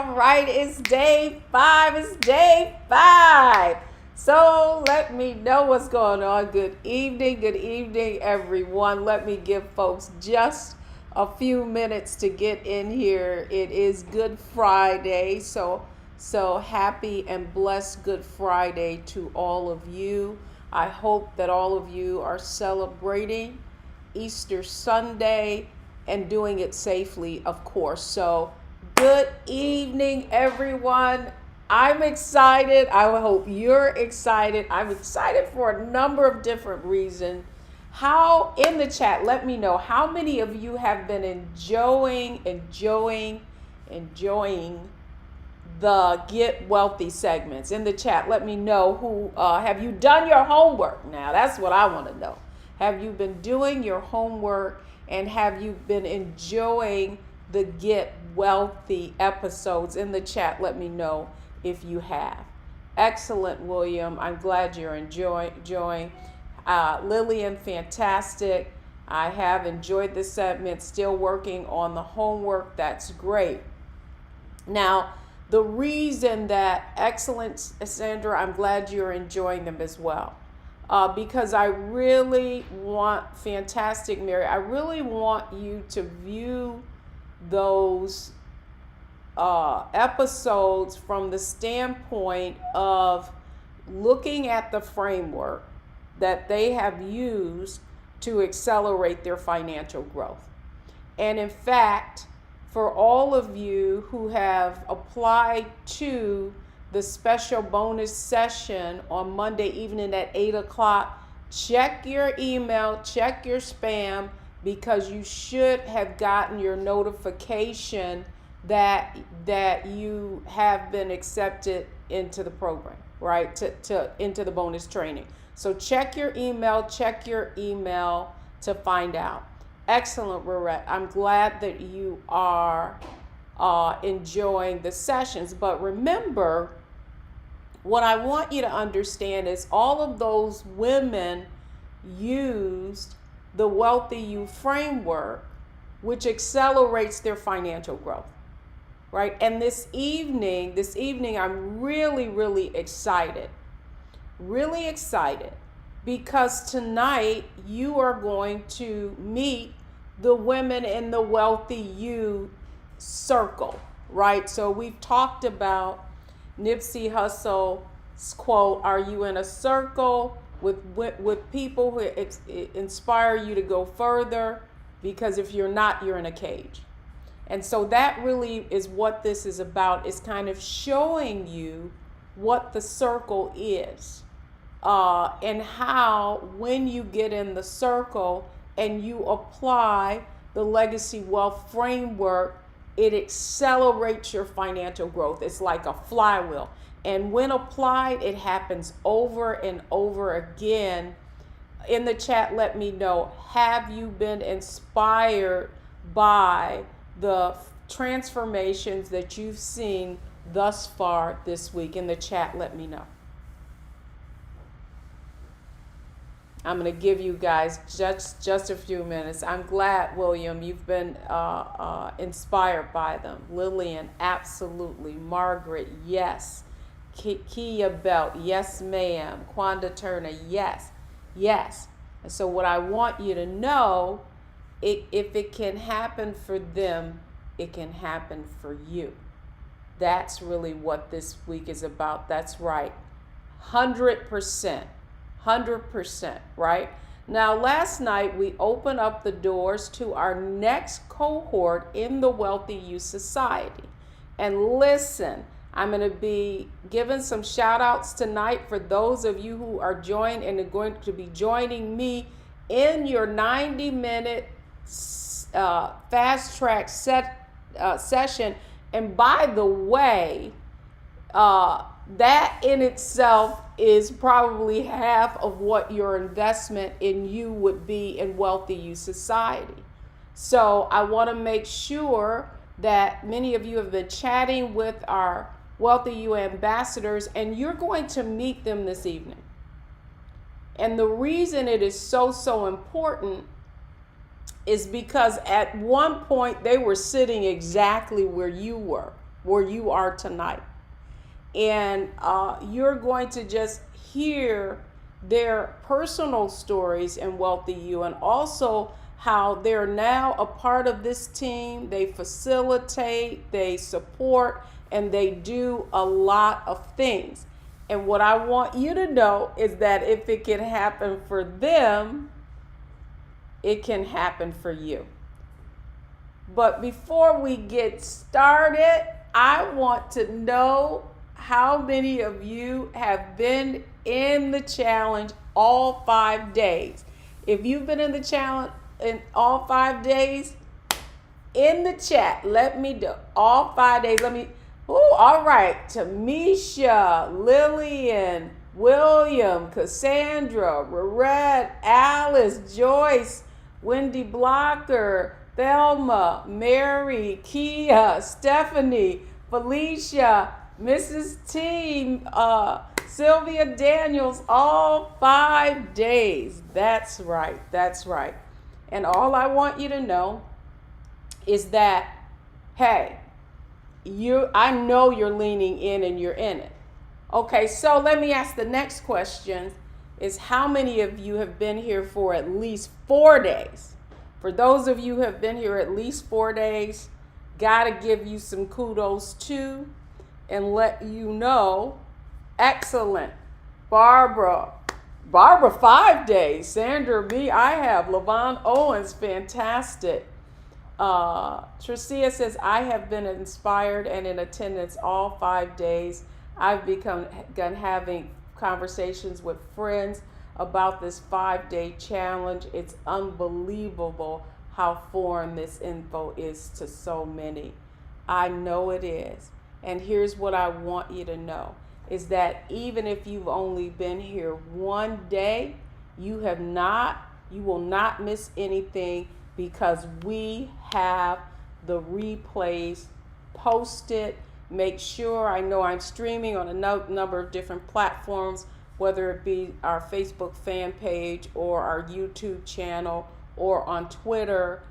All right, it's day 5. It's day 5. So let me know what's going on. Good evening, everyone. Let me give folks just a few minutes to get in here. It is Good Friday, so happy and blessed Good Friday to all of you. I hope that all of you are celebrating Easter Sunday and doing it safely, of course. So good evening, everyone. I'm excited. I hope you're excited. I'm excited for a number of different reasons. How, in the chat, let me know how many of you have been enjoying the Get Wealthy segments. In the chat, let me know who, have you done your homework? Now, that's what I want to know. Have you been doing your homework, and have you been enjoying the Get Wealthy episodes? In the chat, let me know if you have. Excellent, William. I'm glad you're enjoying. Lillian, fantastic. I have enjoyed this segment. Still working on the homework. That's great. Now, the reason that, excellent, Sandra, I'm glad you're enjoying them as well. Because I really want, fantastic, Mary, I really want you to view those episodes from the standpoint of looking at the framework that they have used to accelerate their financial growth. And in fact, for all of you who have applied to the special bonus session on Monday evening at 8 o'clock, check your email, check your spam, because you should have gotten your notification that you have been accepted into the program, right? Into the bonus training. So check your email to find out. Excellent, Rorette. I'm glad that you are enjoying the sessions. But remember, what I want you to understand is all of those women used the WealthyU framework, which accelerates their financial growth, right? And this evening, I'm really excited, because tonight you are going to meet the women in the WealthyU circle, right? So we've talked about Nipsey Hussle's quote, "Are you in a circle with people who inspire you to go further? Because if you're not, you're in a cage." And so that really is what this is about, is kind of showing you what the circle is, and how when you get in the circle and you apply the Legacy Wealth Framework, it accelerates your financial growth. It's like a flywheel. And when applied, it happens over and over again. In the chat, let me know, have you been inspired by the transformations that you've seen thus far this week? In the chat, let me know. I'm going to give you guys just a few minutes. I'm glad, William, you've been inspired by them. Lillian, absolutely. Margaret, yes. Kia Belt, yes, ma'am. Quanda Turner, yes. And so what I want you to know, if it can happen for them, it can happen for you. That's really what this week is about. That's right. 100%, right? Now, last night we opened up the doors to our next cohort in the WealthyU Society. And listen, I'm going to be giving some shout outs tonight for those of you who are joined and are going to be joining me in your 90-minute fast track session. And by the way, that in itself is probably half of what your investment in you would be in WealthyU Society. So I want to make sure that many of you have been chatting with our WealthyU ambassadors, and you're going to meet them this evening. And the reason it is so important is because at one point they were sitting exactly where you were. where you are tonight. And you're going to just hear their personal stories in WealthyU, and also how they're now a part of this team. They facilitate, they support, and they do a lot of things. And what I want you to know is that if it can happen for them, it can happen for you. But before we get started, I want to know how many of you have been in the challenge all 5 days. If you've been in the challenge in all 5 days, in the chat, let me do all 5 days. All right. Tamisha, Lillian, William, Cassandra, Rorette, Alice, Joyce, Wendy Blocker, Thelma, Mary, Kia, Stephanie, Felicia, Mrs. T, Sylvia Daniels, all 5 days. That's right. That's right. And all I want you to know is that, hey, I know you're leaning in and you're in it. Okay, so let me ask the next question is, how many of you have been here for at least 4 days? For those of you who have been here at least 4 days, gotta give you some kudos too and let you know. Excellent. Barbara, 5 days. Sandra, me, I have. Levon Owens, fantastic. Tricia says, I have been inspired and in attendance all 5 days. I've begun having conversations with friends about this 5-day challenge. It's unbelievable how foreign this info is to so many. I know it is. And here's what I want you to know is that even if you've only been here 1 day, you will not miss anything, because we have the replays posted. Make sure, I know I'm streaming on a number of different platforms, whether it be our Facebook fan page or our YouTube channel or on Twitter.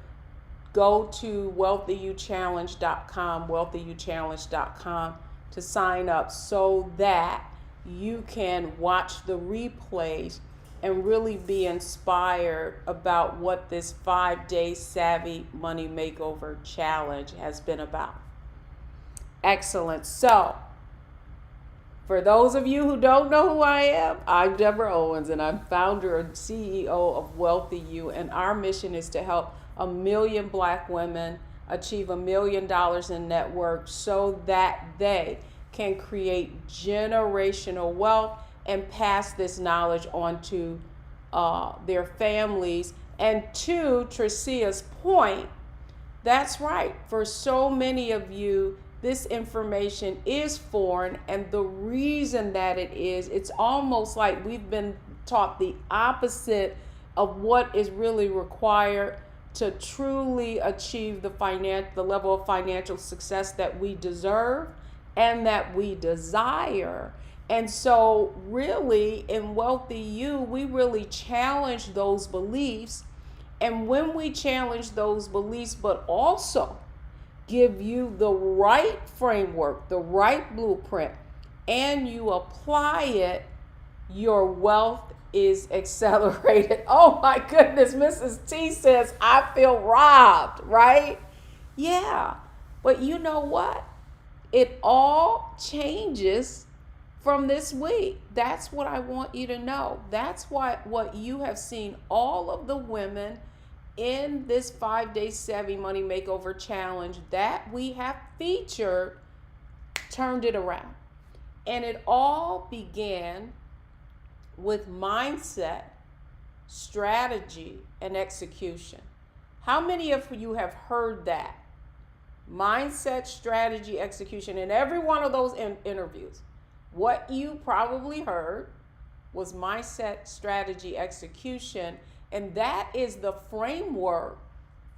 Go to WealthyUChallenge.com to sign up so that you can watch the replays and really be inspired about what this 5-day Savvy Money Makeover Challenge has been about. Excellent. So, for those of you who don't know who I am, I'm Deborah Owens, and I'm founder and CEO of WealthyU, and our mission is to help 1 million Black women achieve $1 million in net worth so that they can create generational wealth and pass this knowledge on to their families. And to Tricia's point, that's right. For so many of you, this information is foreign, and the reason that it is, it's almost like we've been taught the opposite of what is really required to truly achieve the level of financial success that we deserve and that we desire. And so really in WealthyU, we really challenge those beliefs. And when we challenge those beliefs, but also give you the right framework, the right blueprint, and you apply it, your wealth is accelerated. Oh my goodness, Mrs. T says, I feel robbed, right? Yeah, but you know what? It all changes from this week. That's what I want you to know. That's what you have seen all of the women in this 5-day Savvy Money Makeover Challenge that we have featured turned it around. And it all began with mindset, strategy, and execution. How many of you have heard that? Mindset, strategy, execution. In every one of those interviews, what you probably heard was mindset, strategy, execution. And that is the framework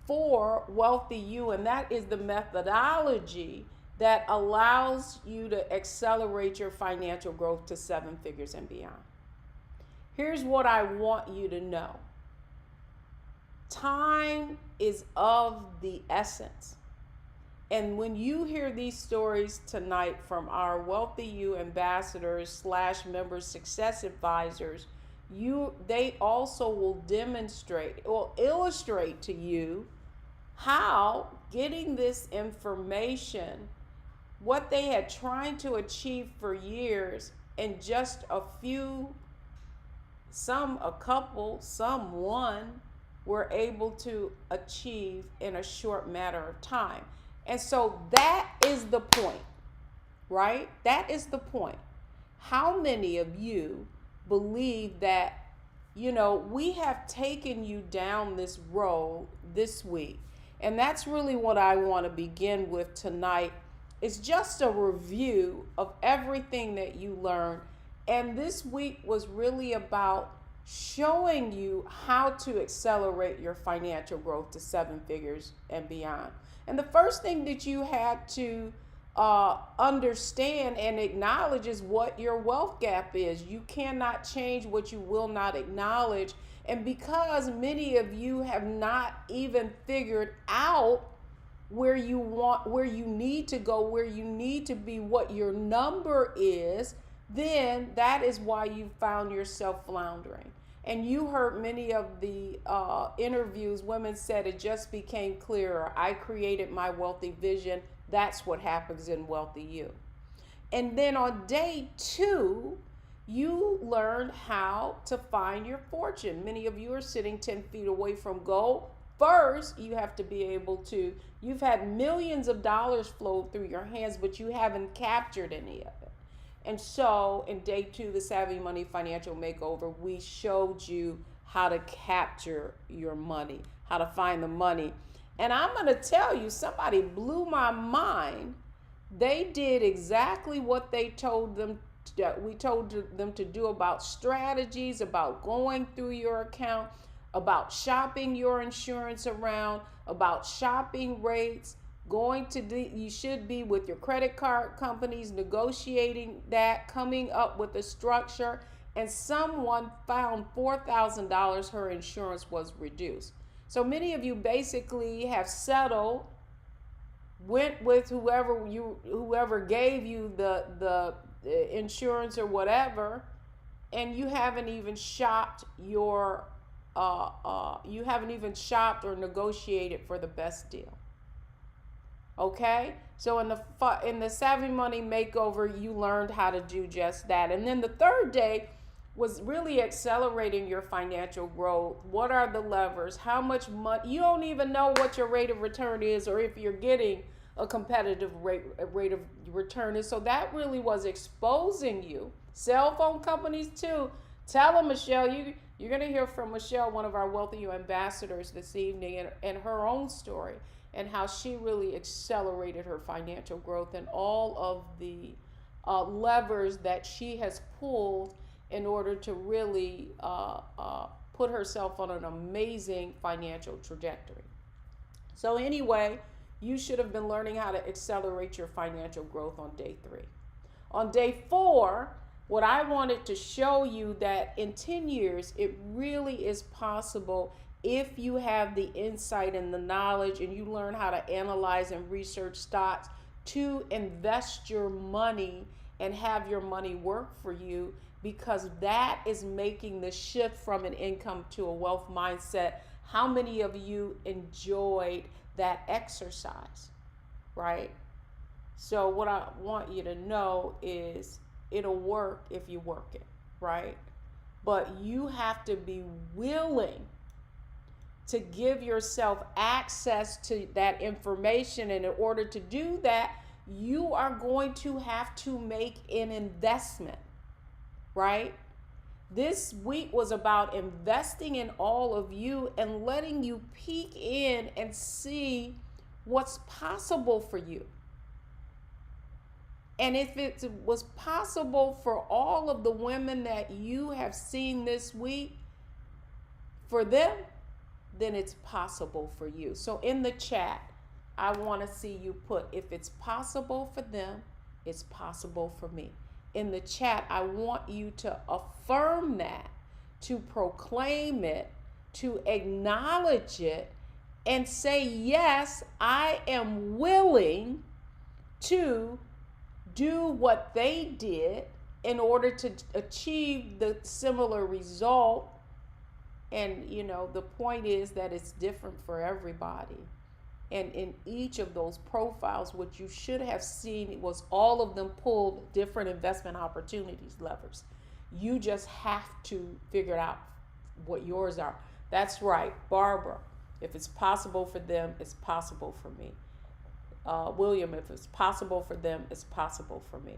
for WealthyU, and that is the methodology that allows you to accelerate your financial growth to 7 figures and beyond. Here's what I want you to know. Time is of the essence. And when you hear these stories tonight from our WealthyU ambassadors / members success advisors, they also will illustrate to you how getting this information, what they had trying to achieve for years, in just a few, someone were able to achieve in a short matter of time. And so that is the point, right? That is the point. How many of you believe that, we have taken you down this road this week? And that's really what I want to begin with tonight. It's just a review of everything that you learned. And this week was really about showing you how to accelerate your financial growth to 7 figures and beyond. And the first thing that you had to understand and acknowledge is what your wealth gap is. You cannot change what you will not acknowledge. And because many of you have not even figured out where you need to go, where you need to be, what your number is, then that is why you found yourself floundering. And you heard many of the interviews, women said it just became clearer. I created my wealthy vision. That's what happens in WealthyU. And then on day 2, you learned how to find your fortune. Many of you are sitting 10 feet away from gold. First, you have to be able to, you've had millions of dollars flow through your hands, but you haven't captured any of it. And so in day 2, the Savvy Money Financial Makeover, we showed you how to capture your money, how to find the money. And I'm going to tell you, somebody blew my mind. They did exactly what we told them to do, about strategies, about going through your account, about shopping your insurance around, about shopping rates, you should be with your credit card companies, negotiating that, coming up with a structure. And someone found $4,000 her insurance was reduced. So many of you basically have settled, went with whoever gave you the insurance or whatever, and you haven't even shopped or negotiated for the best deal. Okay, so in the Savvy Money Makeover, you learned how to do just that. And then the third day was really accelerating your financial growth. What are the levers? How much money? You don't even know what your rate of return is, or if you're getting a competitive rate of return is. So that really was exposing you. Cell phone companies too. Tell them, Michelle, you're going to hear from Michelle, one of our WealthyU ambassadors this evening, and her own story, and how she really accelerated her financial growth and all of the levers that she has pulled in order to really put herself on an amazing financial trajectory. So anyway, you should have been learning how to accelerate your financial growth on day 3. On day 4, what I wanted to show you that in 10 years, it really is possible if you have the insight and the knowledge, and you learn how to analyze and research stocks, to invest your money and have your money work for you, because that is making the shift from an income to a wealth mindset. How many of you enjoyed that exercise, right? So what I want you to know is it'll work if you work it, right? But you have to be willing to give yourself access to that information. And in order to do that, you are going to have to make an investment, right? This week was about investing in all of you and letting you peek in and see what's possible for you. And if it was possible for all of the women that you have seen this week, for them, then it's possible for you. So in the chat, I want to see you put, if it's possible for them, it's possible for me. In the chat, I want you to affirm that, to proclaim it, to acknowledge it, and say, yes, I am willing to do what they did in order to achieve the similar result. And, the point is that it's different for everybody. And in each of those profiles, what you should have seen was all of them pulled different investment opportunities levers. You just have to figure out what yours are. That's right, Barbara. If it's possible for them, it's possible for me. William, if it's possible for them, it's possible for me.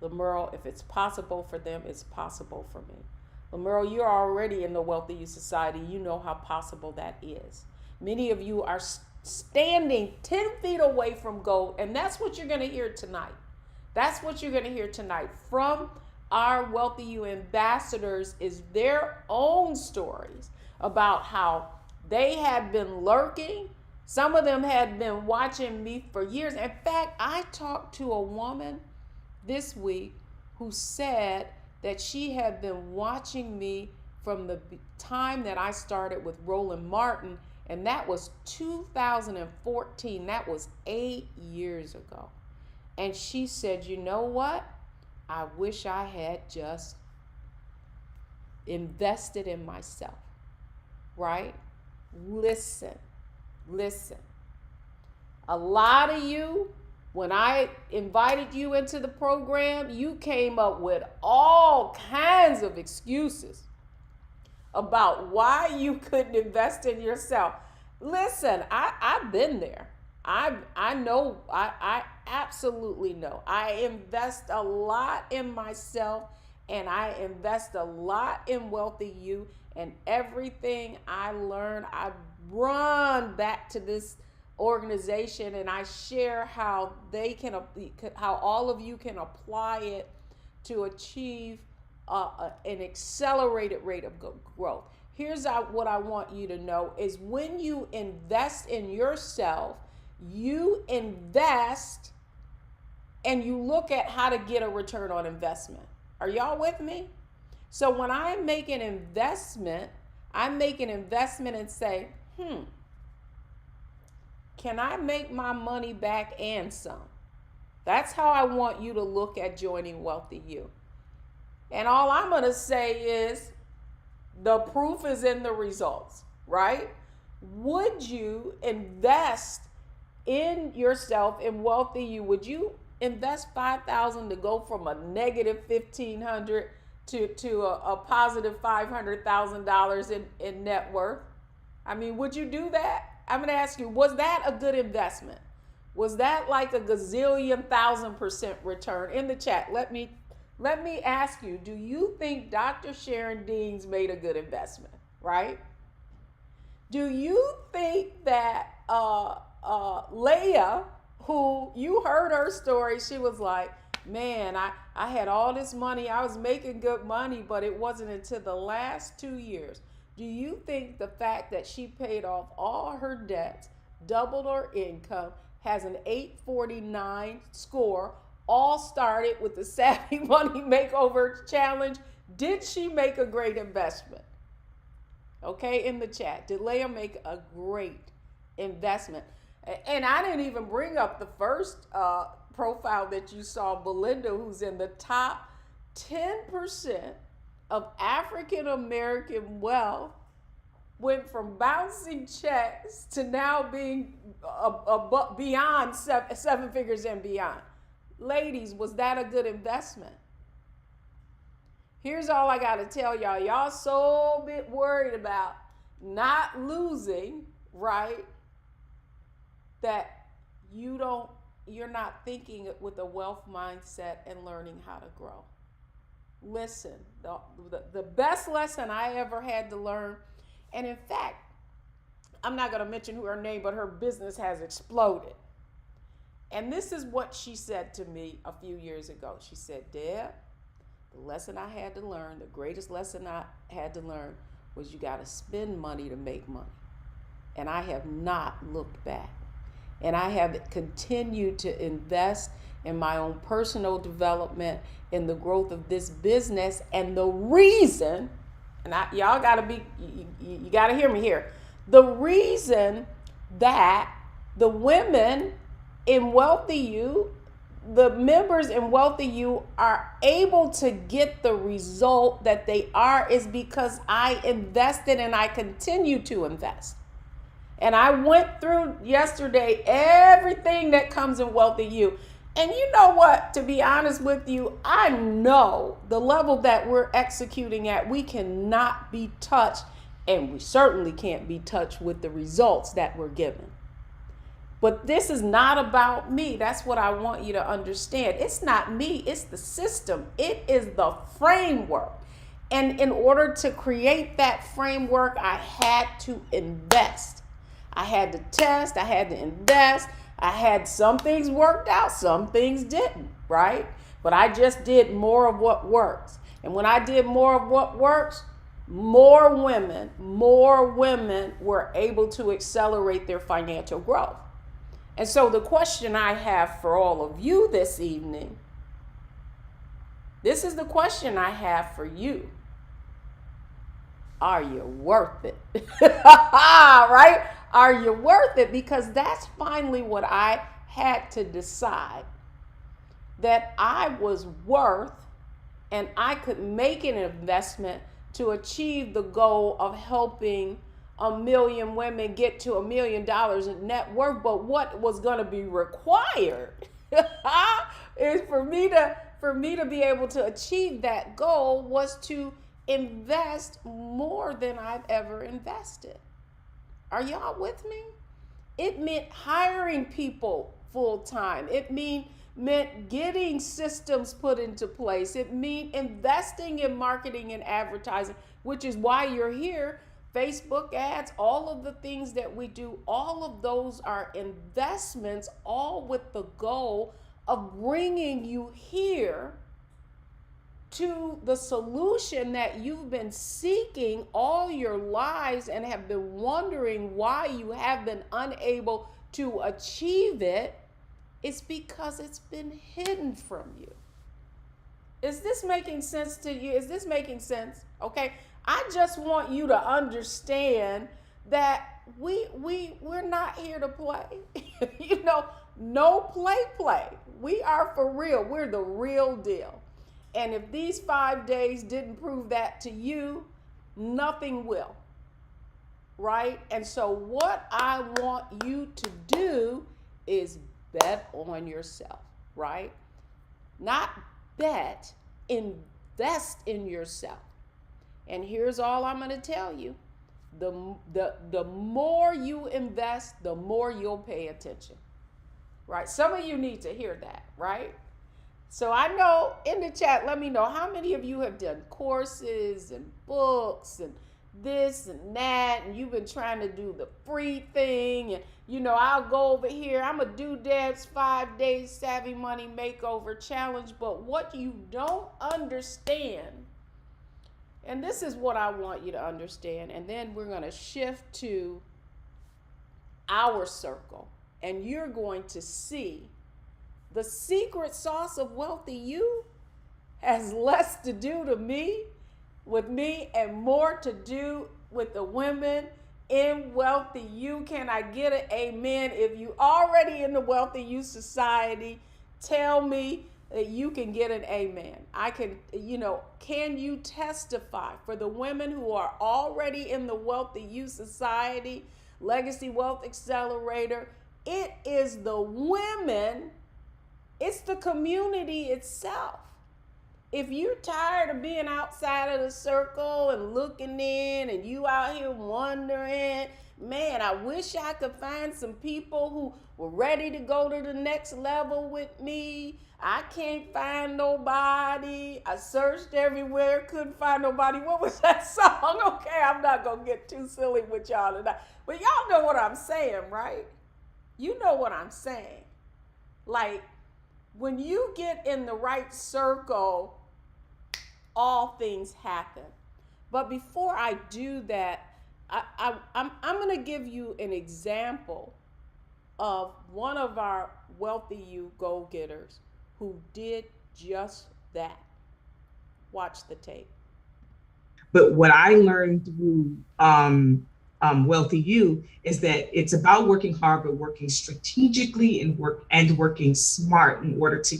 Lemerle, if it's possible for them, it's possible for me. Lemerle, you're already in the WealthyU Society. You know how possible that is. Many of you are standing 10 feet away from gold, and that's what you're going to hear tonight. That's what you're going to hear tonight from our WealthyU ambassadors, is their own stories about how they had been lurking. Some of them had been watching me for years. In fact, I talked to a woman this week who said that she had been watching me from the time that I started with Roland Martin, and that was 2014. That was 8 years ago. And she said, you know what? I wish I had just invested in myself, right? Listen. A lot of you, when I invited you into the program, you came up with all kinds of excuses about why you couldn't invest in yourself. Listen, I've been there. I know, I absolutely know. I invest a lot in myself, and I invest a lot in WealthyU, and everything I learn, I run back to this organization, and I share how how all of you can apply it to achieve an accelerated rate of growth. Here's what I want you to know is when you invest in yourself, you invest and you look at how to get a return on investment. Are y'all with me? So when I make an investment, and say, can I make my money back and some? That's how I want you to look at joining WealthyU. And all I'm going to say is the proof is in the results, right? Would you invest in yourself in WealthyU? Would you invest $5,000 to go from a negative $1,500 to a positive $500,000 in net worth? I mean, would you do that? I'm going to ask you, was that a good investment? Was that like a gazillion 1,000% return? In the chat, let me ask you, do you think Dr. Sharon Deans made a good investment, right? Do you think that Leah, who you heard her story, she was like, man, I had all this money, I was making good money, but it wasn't until the last 2 years. Do you think the fact that she paid off all her debts, doubled her income, has an 849 score, all started with the Savvy Money Makeover Challenge? Did she make a great investment? Okay, in the chat, did Leah make a great investment? And I didn't even bring up the first profile that you saw, Belinda, who's in the top 10% of African American wealth, went from bouncing checks to now being beyond seven figures and beyond. Ladies, was that a good investment? Here's all I got to tell y'all. Y'all so bit worried about not losing, right? That you're not thinking with a wealth mindset and learning how to grow. Listen, the best lesson I ever had to learn, and in fact, I'm not going to mention her name, but her business has exploded. And this is what she said to me a few years ago. She said, Deb, the lesson I had to learn, the greatest lesson I had to learn was you got to spend money to make money. And I have not looked back. And I have continued to invest in my own personal development, in the growth of this business. And the reason, and y'all got to you got to hear me here. The reason that the women in WealthyU, the members in WealthyU are able to get the result that they are is because I invested and I continue to invest. And I went through yesterday everything that comes in WealthyU. And you know what? To be honest with you, I know the level that we're executing at, we cannot be touched, and we certainly can't be touched with the results that we're given. But this is not about me. That's what I want you to understand. It's not me, it's the system, it is the framework. And in order to create that framework, I had to invest. I had to test, I had to invest. I had some things worked out, some things didn't, right? But I just did more of what works. And when I did more of what works, more women were able to accelerate their financial growth. And so the question I have for all of you this evening, this is the question I have for you. Are you worth it? Right? Are you worth it? Because that's finally what I had to decide. That I was worth and I could make an investment to achieve the goal of helping 1 million women get to $1 million in net worth. But what was going to be required is for me to be able to achieve that goal was to invest more than I've ever invested. Are y'all with me? It meant hiring people full time. It meant getting systems put into place. It meant investing in marketing and advertising, which is why you're here. Facebook ads, all of the things that we do, all of those are investments, all with the goal of bringing you here to the solution that you've been seeking all your lives and have been wondering why you have been unable to achieve it. It's because it's been hidden from you. Is this making sense to you? Is this making sense? Okay. I just want you to understand that we're not here to play. No play. We are for real. We're the real deal. And if these 5 days didn't prove that to you, nothing will. Right? And so what I want you to do is bet on yourself, right? Not bet, invest in yourself. And here's all I'm going to tell you. The more you invest, the more you'll pay attention. Right? Some of you need to hear that, right? So I know in the chat, let me know how many of you have done courses and books and this and that, and you've been trying to do the free thing. And, I'll go over here. I'm going to do Deb's 5 days Savvy Money Makeover Challenge. But what you don't understand, and this is what I want you to understand, and then we're going to shift to our circle, and you're going to see the secret sauce of WealthyU has less to do with me and more to do with the women in WealthyU. Can I get an amen? If you already in the WealthyU society, tell me that you can get an amen. I can, can you testify for the women who are already in the WealthyU society, Legacy Wealth Accelerator? It is the women. It's the community itself. If you're tired of being outside of the circle and looking in and you out here wondering, man, I wish I could find some people who were ready to go to the next level with me. I can't find nobody. I searched everywhere, couldn't find nobody. What was that song? Okay, I'm not going to get too silly with y'all tonight. But y'all know what I'm saying, right? You know what I'm saying. Like, when you get in the right circle, all things happen. But before I do that, I'm going to give you an example of one of our WealthyU go-getters who did just that. Watch the tape. But what I learned through Wealthy You, is that it's about working hard, but working strategically and working smart in order to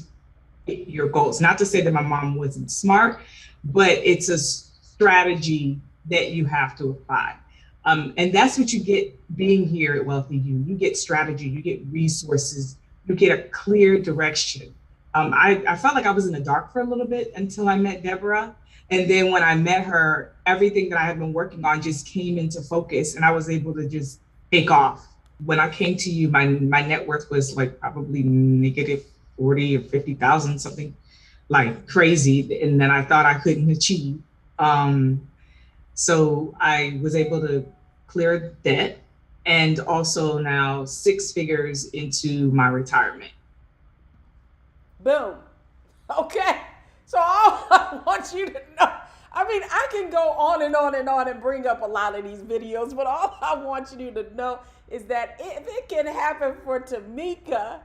get your goals. Not to say that my mom wasn't smart, but it's a strategy that you have to apply. And that's what you get being here at Wealthy You. You get strategy, you get resources, you get a clear direction. I felt like I was in the dark for a little bit until I met Deborah. And then when I met her, everything that I had been working on just came into focus and I was able to just take off. When I came to you, my net worth was like probably negative 40 or 50,000, something like crazy. And then I thought I couldn't achieve. Um, so I was able to clear debt and also now 6 figures into my retirement. Boom. Okay. So all I want you to know, I mean, I can go on and on and on and bring up a lot of these videos, but all I want you to know is that if it can happen for Tamika,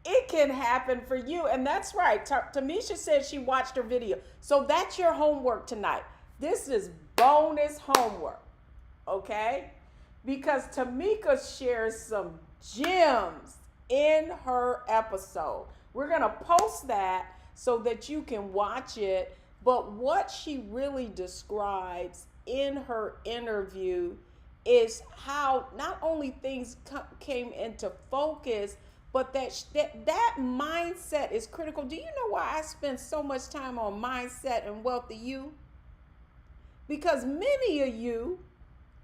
it can happen for you. And that's right. Tamisha said she watched her video. So that's your homework tonight. This is bonus homework. Okay? Because Tamika shares some gems in her episode. We're going to post that so that you can watch it. But what she really describes in her interview is how not only things came into focus, but that mindset is critical. Do you know why I spend so much time on mindset and Wealthy You? Because many of you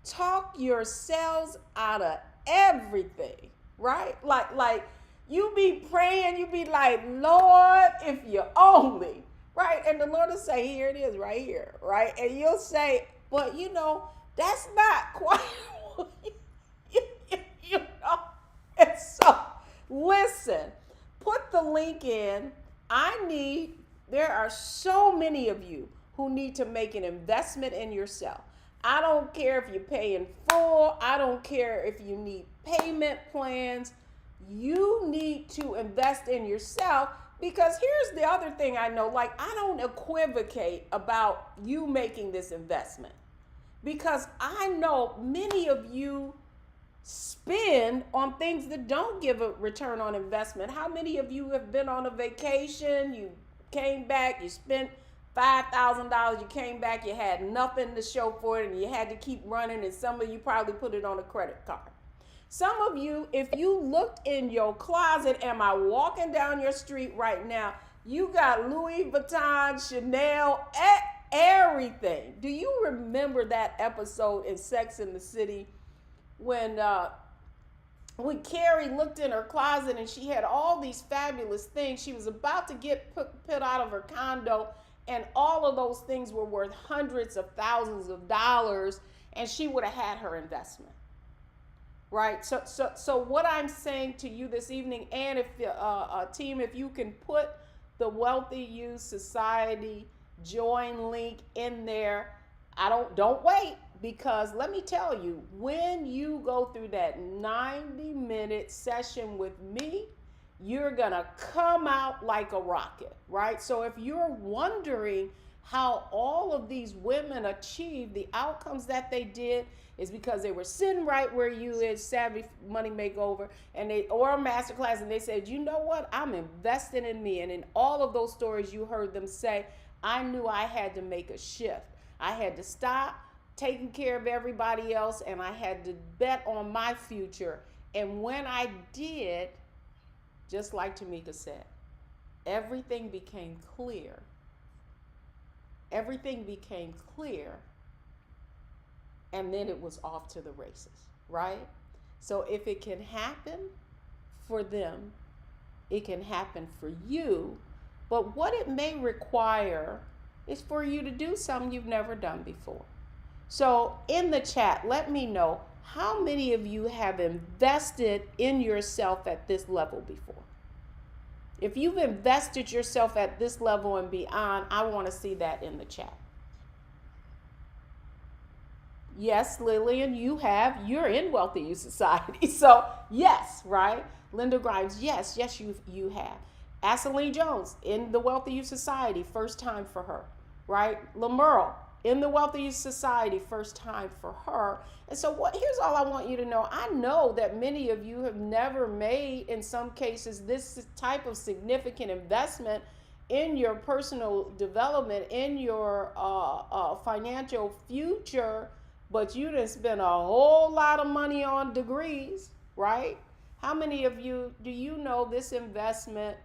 talk yourselves out of everything, right? Like you be praying, you be like, Lord, if you only, right? And the Lord will say, here it is right here, right? And you'll say, but that's not quite what you know. And so, listen, put the link in. There are so many of you who need to make an investment in yourself. I don't care if you pay in full. I don't care if you need payment plans. You need to invest in yourself, because here's the other thing I know. Like, I don't equivocate about you making this investment, because I know many of you spend on things that don't give a return on investment. How many of you have been on a vacation, you came back, you spent $5,000, you came back, you had nothing to show for it, and you had to keep running, and some of you probably put it on a credit card. Some of you, if you looked in your closet, am I walking down your street right now, you got Louis Vuitton, Chanel, everything. Do you remember that episode in Sex and the City when Carrie looked in her closet and she had all these fabulous things? She was about to get put out of her condo, and all of those things were worth hundreds of thousands of dollars, and she would have had her investment. Right? So what I'm saying to you this evening, and if team, if you can put the WealthyU Society join link in there, don't wait, because let me tell you, when you go through that 90-minute session with me, you're gonna come out like a rocket, right? So if you're wondering how all of these women achieved the outcomes that they did, is because they were sitting right where you is, Savvy Money Makeover, or a masterclass, and they said, you know what, I'm investing in me. And in all of those stories you heard them say, I knew I had to make a shift. I had to stop taking care of everybody else, and I had to bet on my future. And when I did, just like Tamika said, everything became clear. Everything became clear, and then it was off to the races, right? So if it can happen for them, it can happen for you. But what it may require is for you to do something you've never done before. So in the chat, let me know how many of you have invested in yourself at this level before. If you've invested yourself at this level and beyond, I want to see that in the chat. Yes, Lillian, you're in WealthyU Society. So yes, right? Linda Grimes, yes, you have. Asseline Jones in the WealthyU Society, first time for her, right? Lamerle, in the WealthyU Society, first time for her. And so here's all I want you to know. I know that many of you have never made, in some cases, this type of significant investment in your personal development, in your financial future, but you didn't spend a whole lot of money on degrees, right? How many of you do you know this investment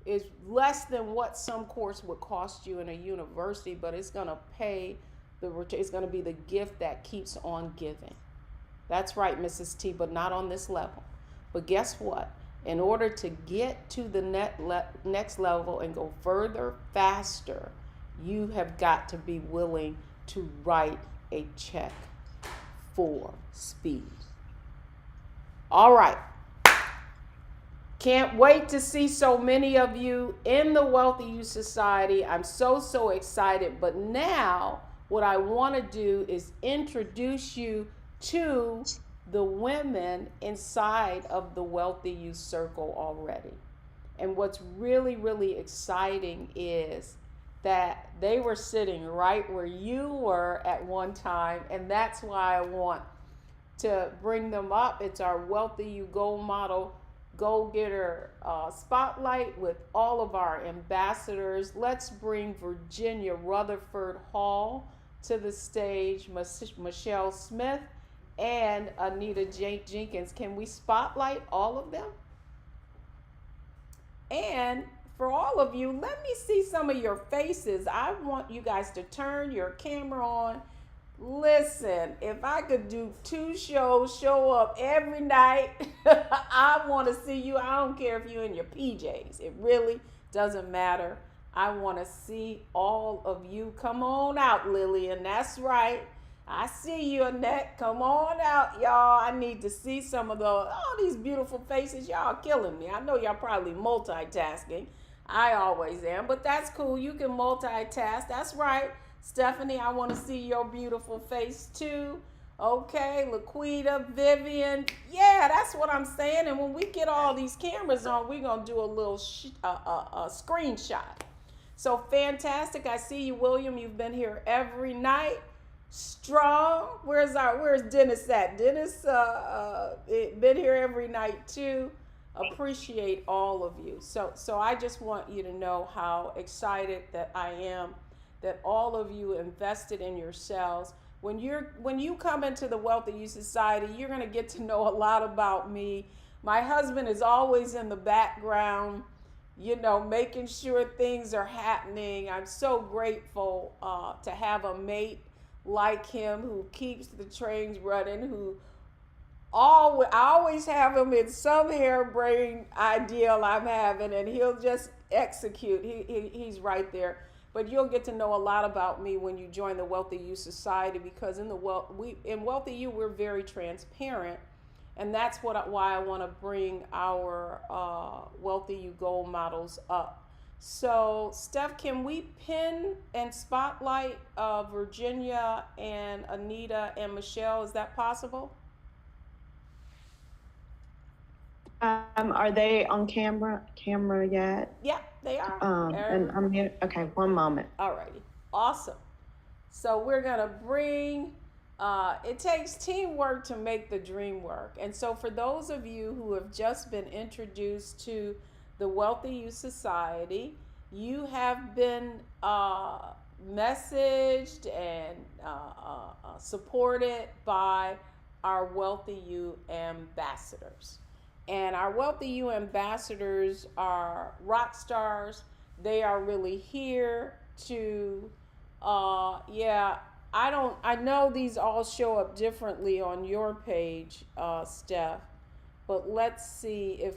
is less than what some course would cost you in a university, but it's going to pay it's going to be the gift that keeps on giving. That's right, Mrs. T, but not on this level. But guess what? In order to get to the next level and go further, faster, you have got to be willing to write a check for speed. All right. Can't wait to see so many of you in the WealthyU Society. I'm so excited. But now what I want to do is introduce you to the women inside of the WealthyU Circle already. And what's really exciting is that they were sitting right where you were at one time. And that's why I want to bring them up. It's our WealthyU Gold Model Go-Getter Spotlight with all of our ambassadors. Let's bring Virginia Rutherford Hall to the stage, Michelle Smith, and Anita Jenkins. Can we spotlight all of them? And for all of you, let me see some of your faces. I want you guys to turn your camera on. Listen, if I could do 2 shows, show up every night, I want to see you. I don't care if you're in your PJs. It really doesn't matter. I want to see all of you. Come on out, Lillian. That's right. I see you, Annette. Come on out, y'all. I need to see some of all these beautiful faces. Y'all killing me. I know y'all probably multitasking. I always am, but that's cool. You can multitask. That's right. Stephanie, I want to see your beautiful face too. Okay, Laquita, Vivian. Yeah, that's what I'm saying. And when we get all these cameras on, we're going to do a little screenshot. So fantastic. I see you, William. You've been here every night. Strong. Where's Dennis at? Dennis been here every night too. Appreciate all of you. So I just want you to know how excited that I am that all of you invested in yourselves. When you come into the WealthyU Society, you're going to get to know a lot about me. My husband is always in the background, making sure things are happening. I'm so grateful to have a mate like him who keeps the trains running, I always have him in some harebrained ideal I'm having, and he'll just execute. He's right there. But you'll get to know a lot about me when you join the WealthyU Society, because in WealthyU we're very transparent, and that's why I want to bring our WealthyU Gold Models up. So Steph, can we pin and spotlight Virginia and Anita and Michelle? Is that possible? Are they on camera yet? Yeah, they are. And I'm here. Okay, one moment. Alrighty, awesome. So we're gonna bring. It takes teamwork to make the dream work, and so for those of you who have just been introduced to the WealthyU Society, you have been messaged and supported by our WealthyU ambassadors. And our WealthyU ambassadors are rock stars. They are really here to, I know these all show up differently on your page, Steph, but let's see if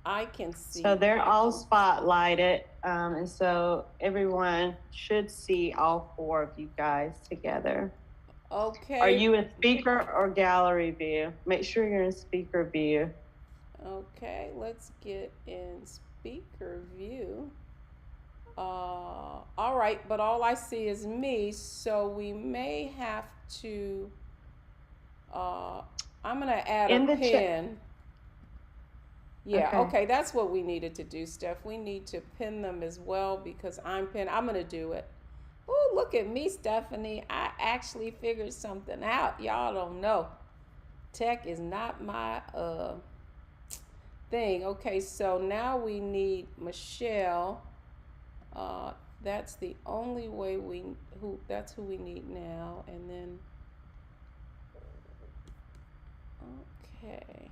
I can see. So they're all spotlighted, and so everyone should see all 4 of you guys together. Okay. Are you in speaker or gallery view? Make sure you're in speaker view. Okay, let's get in speaker view. All right, but all I see is me, so we may have to, I'm going to add a pin. Yeah, okay, that's what we needed to do, Steph. We need to pin them as well because I'm going to do it. look at me, Stephanie. I actually figured something out. Y'all don't know. Tech is not my thing. Okay, so now we need Michelle. That's the only way that's who we need now. And then, okay.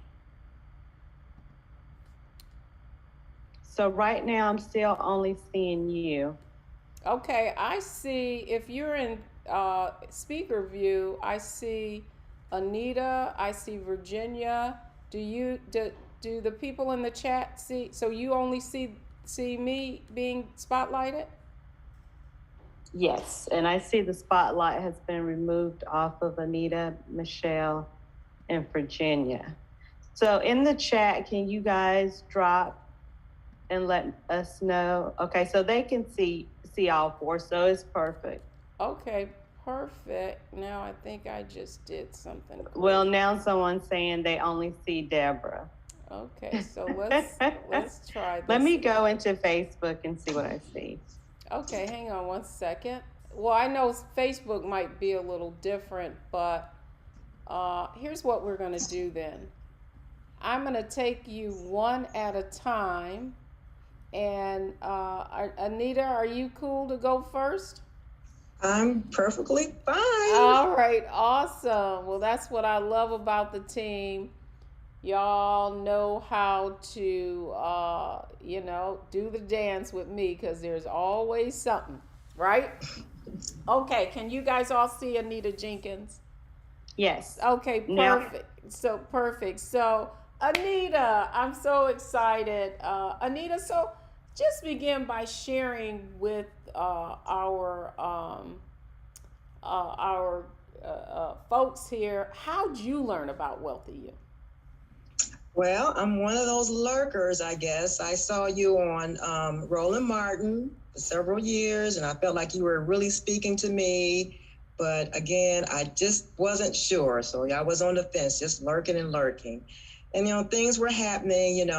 So right now I'm still only seeing you. Okay, I see, if you're in speaker view, I see Anita, I see Virginia. Do the people in the chat see? So you only see me being spotlighted? Yes, and I see the spotlight has been removed off of Anita, Michelle, and Virginia. So in the chat, can you guys drop and let us know? Okay, so they can see all four, so it's perfect. Okay, perfect. Now I think I just did something great. Well, now someone's saying they only see Deborah. Okay, so let's try this. Let me go into Facebook and see what I see. Okay, hang on one second. Well, I know Facebook might be a little different, but here's what we're going to do then. I'm going to take you one at a time. And Anita, are you cool to go first? I'm perfectly fine. All right, awesome. Well, that's what I love about the team. Y'all know how to, do the dance with me because there's always something, right? Okay, can you guys all see Anita Jenkins? Yes. Okay, perfect. So perfect. So Anita, I'm so excited. Anita, so just begin by sharing with our folks here, how'd you learn about WealthyU? Well, I'm one of those lurkers, I guess. I saw you on Roland Martin for several years, and I felt like you were really speaking to me. But again, I just wasn't sure. So I was on the fence, just lurking and lurking. And, things were happening,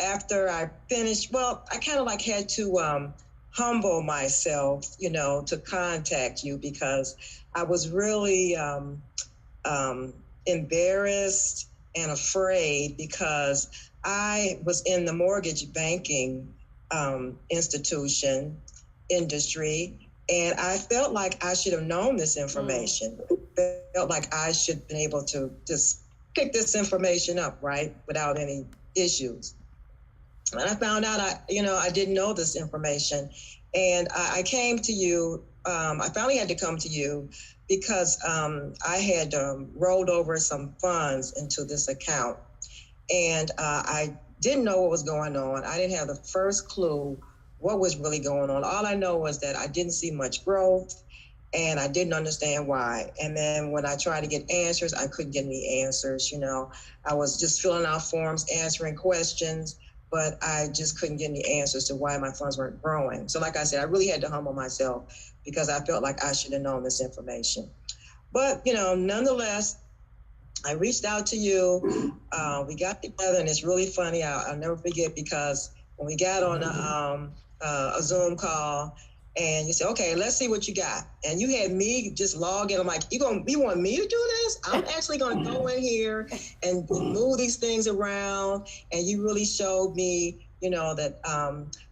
after I finished. Well, I kind of like had to humble myself, to contact you because I was really embarrassed and afraid because I was in the mortgage banking industry, and I felt like I should have known this information. Felt like I should have been able to just pick this information up, right, without any issues. And I found out I didn't know this information, and I came to you. I finally had to come to you because I had rolled over some funds into this account, and I didn't know what was going on. I didn't have the first clue what was really going on. All I know was that I didn't see much growth, and I didn't understand why. And then when I tried to get answers, I couldn't get any answers. I was just filling out forms, answering questions, but I just couldn't get any answers to why my funds weren't growing. So like I said, I really had to humble myself because I felt like I should have known this information. But, nonetheless, I reached out to you. We got together, and it's really funny. I'll never forget because when we got on a Zoom call, and you said, okay, let's see what you got. And you had me just log in. I'm like, you want me to do this? I'm actually going to go in here and move these things around. And you really showed me, that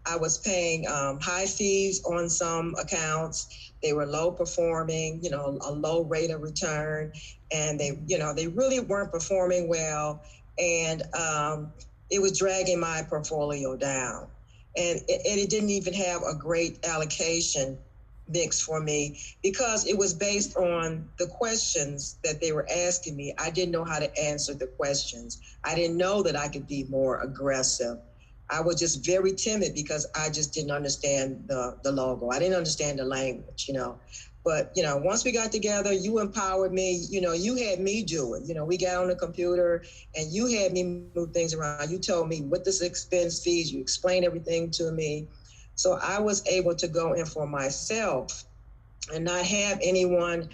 I was paying high fees on some accounts. They were low performing, a low rate of return. And they really weren't performing well. And it was dragging my portfolio down. And it didn't even have a great allocation mix for me because it was based on the questions that they were asking me. I didn't know how to answer the questions. I didn't know that I could be more aggressive. I was just very timid because I just didn't understand the logo. I didn't understand the language, But, once we got together, you empowered me, you had me do it. We got on the computer and you had me move things around. You told me what this expense fees, you explained everything to me. So I was able to go in for myself and not have anyone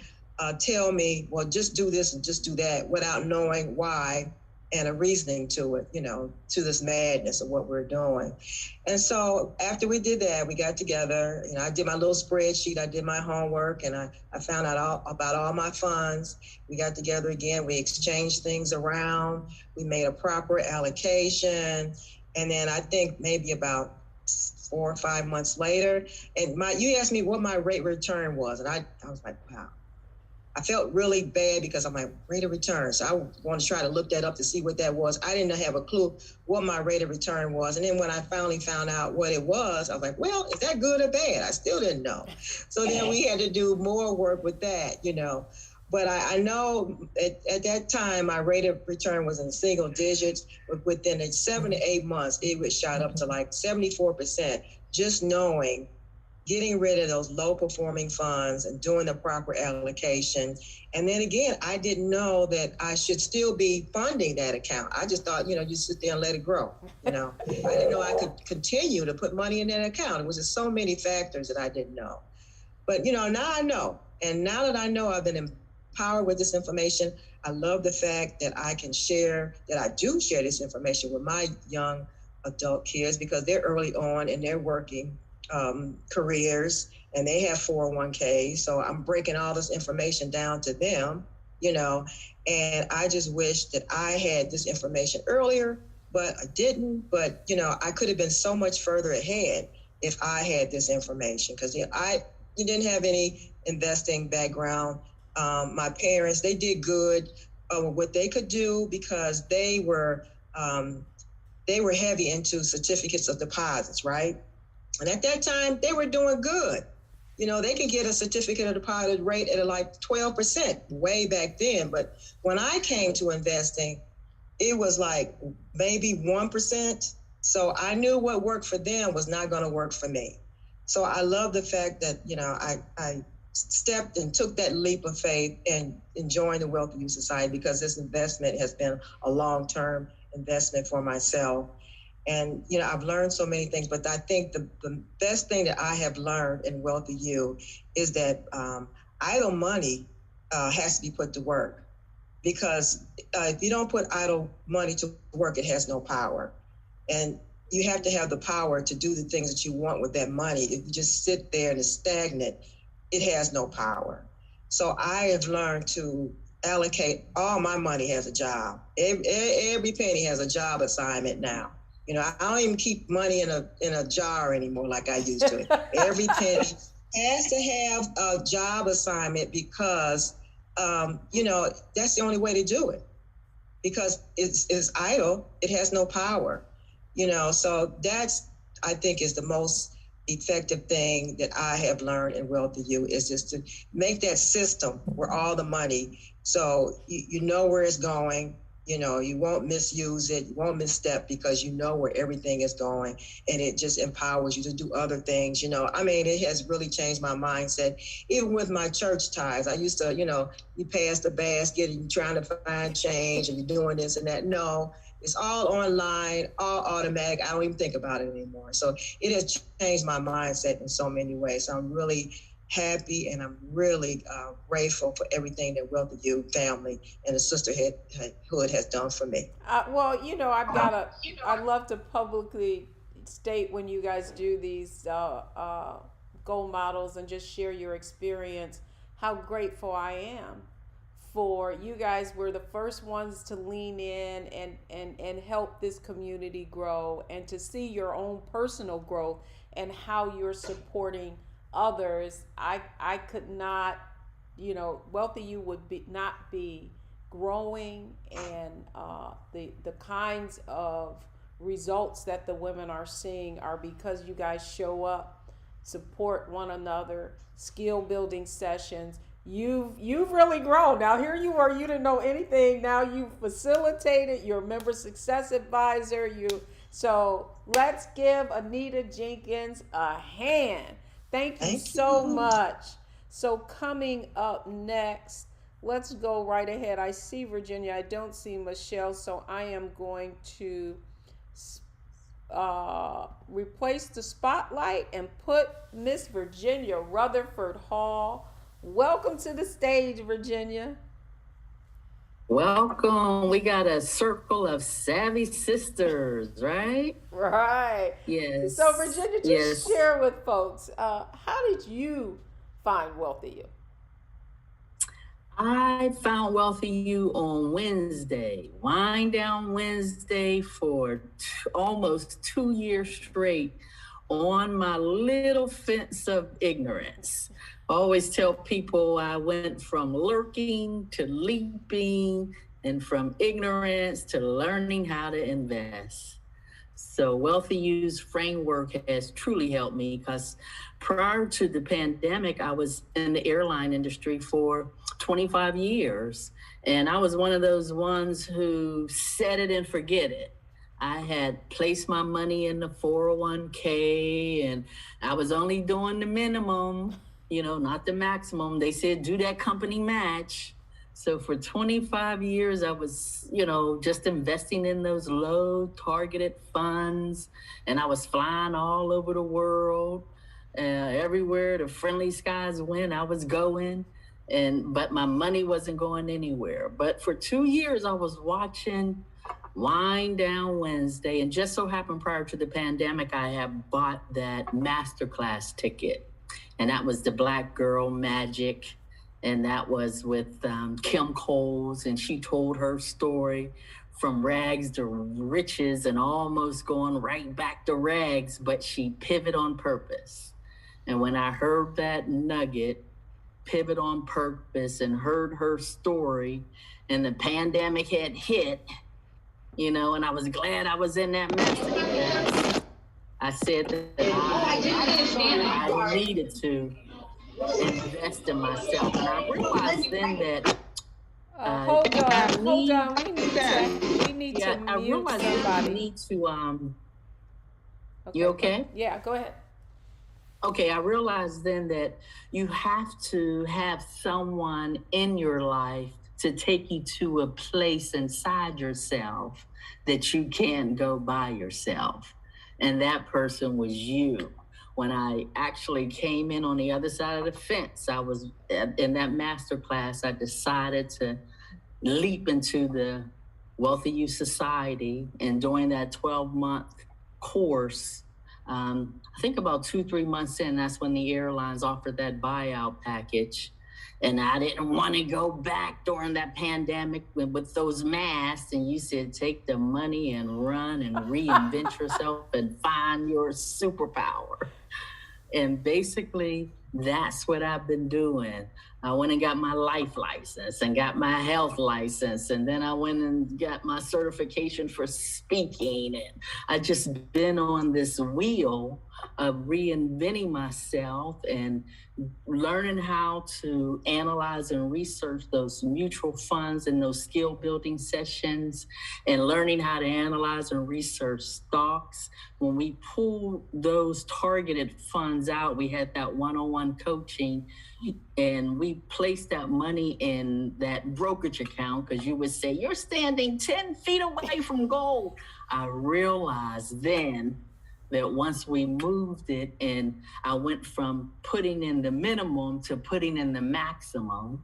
tell me, well, just do this and just do that without knowing why and a reasoning to it, to this madness of what we're doing. And so after we did that, we got together, I did my little spreadsheet, I did my homework, and I found out about all my funds. We got together again, we exchanged things around, we made a proper allocation. And then I think maybe about 4 or 5 months later, and you asked me what my rate of return was, and I was like, wow. I felt really bad because I'm like, rate of return. So I want to try to look that up to see what that was. I didn't have a clue what my rate of return was. And then when I finally found out what it was, I was like, well, is that good or bad? I still didn't know. So then we had to do more work with that, But I know at that time, my rate of return was in single digits. But within 7 to 8 months, it was shot up to like 74%, just knowing getting rid of those low performing funds and doing the proper allocation. And then again, I didn't know that I should still be funding that account. I just thought, you sit there and let it grow. I didn't know I could continue to put money in that account. It was just so many factors that I didn't know. But, now I know. And now that I know, I've been empowered with this information. I love the fact that I do share this information with my young adult kids because they're early on and they're working careers and they have 401k. So I'm breaking all this information down to them, and I just wish that I had this information earlier, but I didn't. But, I could have been so much further ahead if I had this information because I didn't have any investing background. My parents, they did good what they could do because they were heavy into certificates of deposits, right? And at that time, they were doing good. They could get a certificate of deposit rate at like 12% way back then. But when I came to investing, it was like maybe 1%. So I knew what worked for them was not going to work for me. So I love the fact that, I stepped and took that leap of faith and joined the WealthyU Society because this investment has been a long-term investment for myself. And, I've learned so many things, but I think the best thing that I have learned in WealthyU is that idle money has to be put to work because if you don't put idle money to work, it has no power. And you have to have the power to do the things that you want with that money. If you just sit there and it's stagnant, it has no power. So I have learned to allocate all my money has a job. Every penny has a job assignment now. I don't even keep money in a jar anymore like I used to. Every penny has to have a job assignment because, that's the only way to do it. Because it's idle, it has no power. So that's, I think, is the most effective thing that I have learned in WealthyU is just to make that system where all the money, so you know where it's going. You won't misuse it, you won't misstep because you know where everything is going, and it just empowers you to do other things. It has really changed my mindset. Even with my church ties, I used to, you pass the basket and you're trying to find change and you're doing this and that. No, it's all online, all automatic. I don't even think about it anymore. So it has changed my mindset in so many ways. So I'm really happy and I'm really grateful for everything that WealthyU family and the sisterhood has done for me. I'd love to publicly state when you guys do these goal models and just share your experience, how grateful I am for you guys. Were the first ones to lean in and help this community grow and to see your own personal growth and how you're supporting others. I could not, WealthyU would not be growing, and the kinds of results that the women are seeing are because you guys show up, support one another, skill building sessions. You've really grown. Now here you are, you didn't know anything. Now you facilitated, you're a member success advisor. So let's give Anita Jenkins a hand. Thank you so much. So coming up next, let's go right ahead. I see Virginia. I don't see Michelle. So I am going to replace the spotlight and put Miss Virginia Rutherford Hall. Welcome to the stage, Virginia. Welcome. We got a circle of savvy sisters, right? Right. Yes. So, Virginia, just Yes. share with folks, how did you find Wealthy You? I found WealthyU on Wednesday, Wind Down Wednesday, for almost 2 years straight on my little fence of ignorance. I always tell people I went from lurking to leaping and from ignorance to learning how to invest. So WealthyU's framework has truly helped me, because prior to the pandemic, I was in the airline industry for 25 years. And I was one of those ones who set it and forget it. I had placed my money in the 401k, and I was only doing the minimum, not the maximum. They said, do that company match. So for 25 years, I was, just investing in those low targeted funds, and I was flying all over the world. Everywhere the friendly skies went, I was going, but my money wasn't going anywhere. But for 2 years, I was watching Wind Down Wednesday, and just so happened prior to the pandemic, I had bought that masterclass ticket, and that was the Black Girl Magic. And that was with Kim Coles, and she told her story from rags to riches and almost going right back to rags, but she pivoted on purpose. And when I heard that nugget, pivot on purpose, and heard her story, and the pandemic had hit, and I was glad I was in that masterclass, I said that I needed to invest in myself. And I realized then that Hold on. We need to I mute realized somebody. we need to Okay. You okay? Yeah, go ahead. Okay, I realized then that you have to have someone in your life to take you to a place inside yourself that you can't go by yourself. And that person was you. When I actually came in on the other side of the fence, I was in that master class. I decided to leap into the WealthyU Society, and during that 12-month course, I think about 2-3 months in, that's when the airlines offered that buyout package. And I didn't want to go back during that pandemic with those masks. And you said, take the money and run and reinvent yourself and find your superpower. And basically, that's what I've been doing. I went and got my life license and got my health license. And then I went and got my certification for speaking. And I just been on this wheel of reinventing myself and learning how to analyze and research those mutual funds and those skill building sessions, and learning how to analyze and research stocks. When we pulled those targeted funds out, we had that one-on-one coaching, and we placed that money in that brokerage account, because you would say, you're standing 10 feet away from gold. I realized then that once we moved it, and I went from putting in the minimum to putting in the maximum,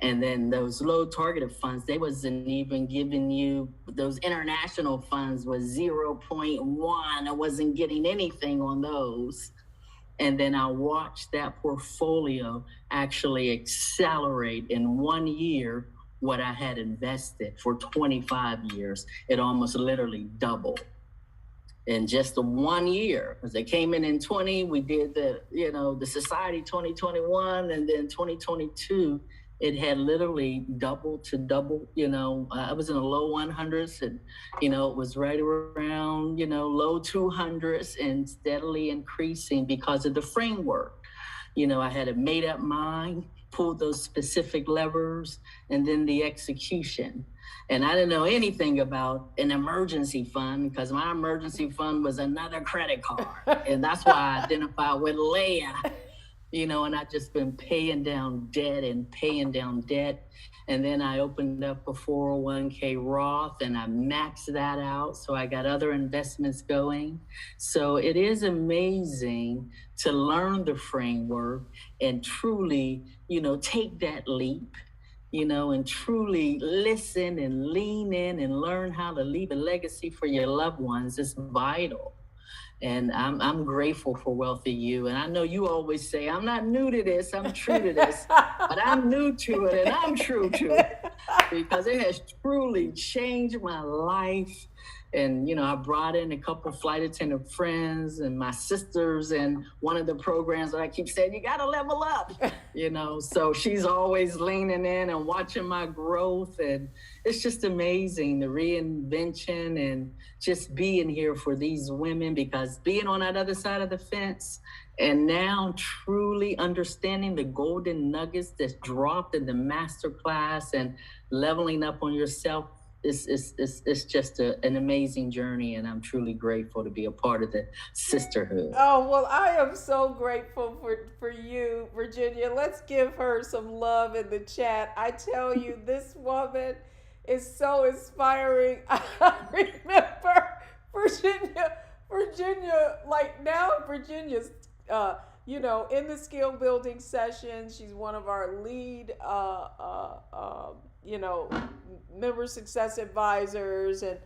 and then those low targeted funds, they wasn't even giving you, those international funds was 0.1. I wasn't getting anything on those. And then I watched that portfolio actually accelerate in 1 year what I had invested for 25 years. It almost literally doubled in just the 1 year. Because they came in 20, we did the Society 2021, and then 2022, it had literally doubled to double. I was in the low 100s, and, it was right around, low 200s, and steadily increasing because of the framework. I had a made up mind, pulled those specific levers, and then the execution. And I didn't know anything about an emergency fund, because my emergency fund was another credit card. And that's why I identified with Leah, and I just been paying down debt. And then I opened up a 401k Roth, and I maxed that out. So I got other investments going. So it is amazing to learn the framework and truly, take that leap and truly listen and lean in and learn how to leave a legacy for your loved ones is vital. And I'm grateful for WealthyU. And I know you always say, I'm not new to this, I'm true to this. But I'm new to it and I'm true to it because it has truly changed my life. And, I brought in a couple flight attendant friends and my sisters and one of the programs that I keep saying, you got to level up, so she's always leaning in and watching my growth. And it's just amazing, the reinvention and just being here for these women, because being on that other side of the fence and now truly understanding the golden nuggets that's dropped in the masterclass and leveling up on yourself, it's just an amazing journey, and I'm truly grateful to be a part of the sisterhood. Oh, well, I am so grateful for you, Virginia. Let's give her some love in the chat. I tell you, this woman is so inspiring. I remember Virginia, like now Virginia's, in the skill building session. She's one of our lead, member success advisors, and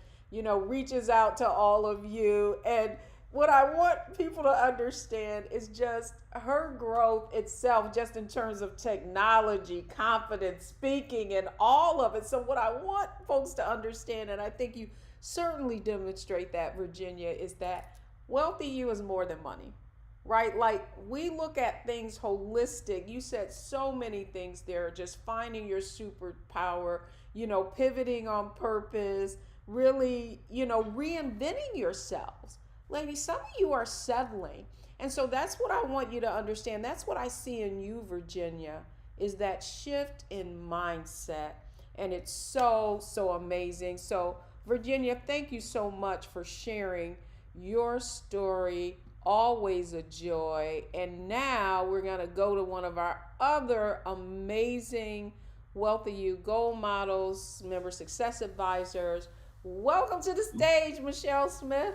reaches out to all of you. And what I want people to understand is just her growth itself, just in terms of technology, confidence, speaking, and all of it. So what I want folks to understand, and I think you certainly demonstrate that, Virginia, is that WealthyU is more than money. Right? Like, we look at things holistic. You said so many things there, just finding your superpower, pivoting on purpose, really, reinventing yourselves. Ladies, some of you are settling. And so that's what I want you to understand. That's what I see in you, Virginia, is that shift in mindset. And it's so, so amazing. So, Virginia, thank you so much for sharing your story. Always a joy. And now we're going to go to one of our other amazing WealthyU Gold Models, Member Success Advisors. Welcome to the stage, Michelle Smith.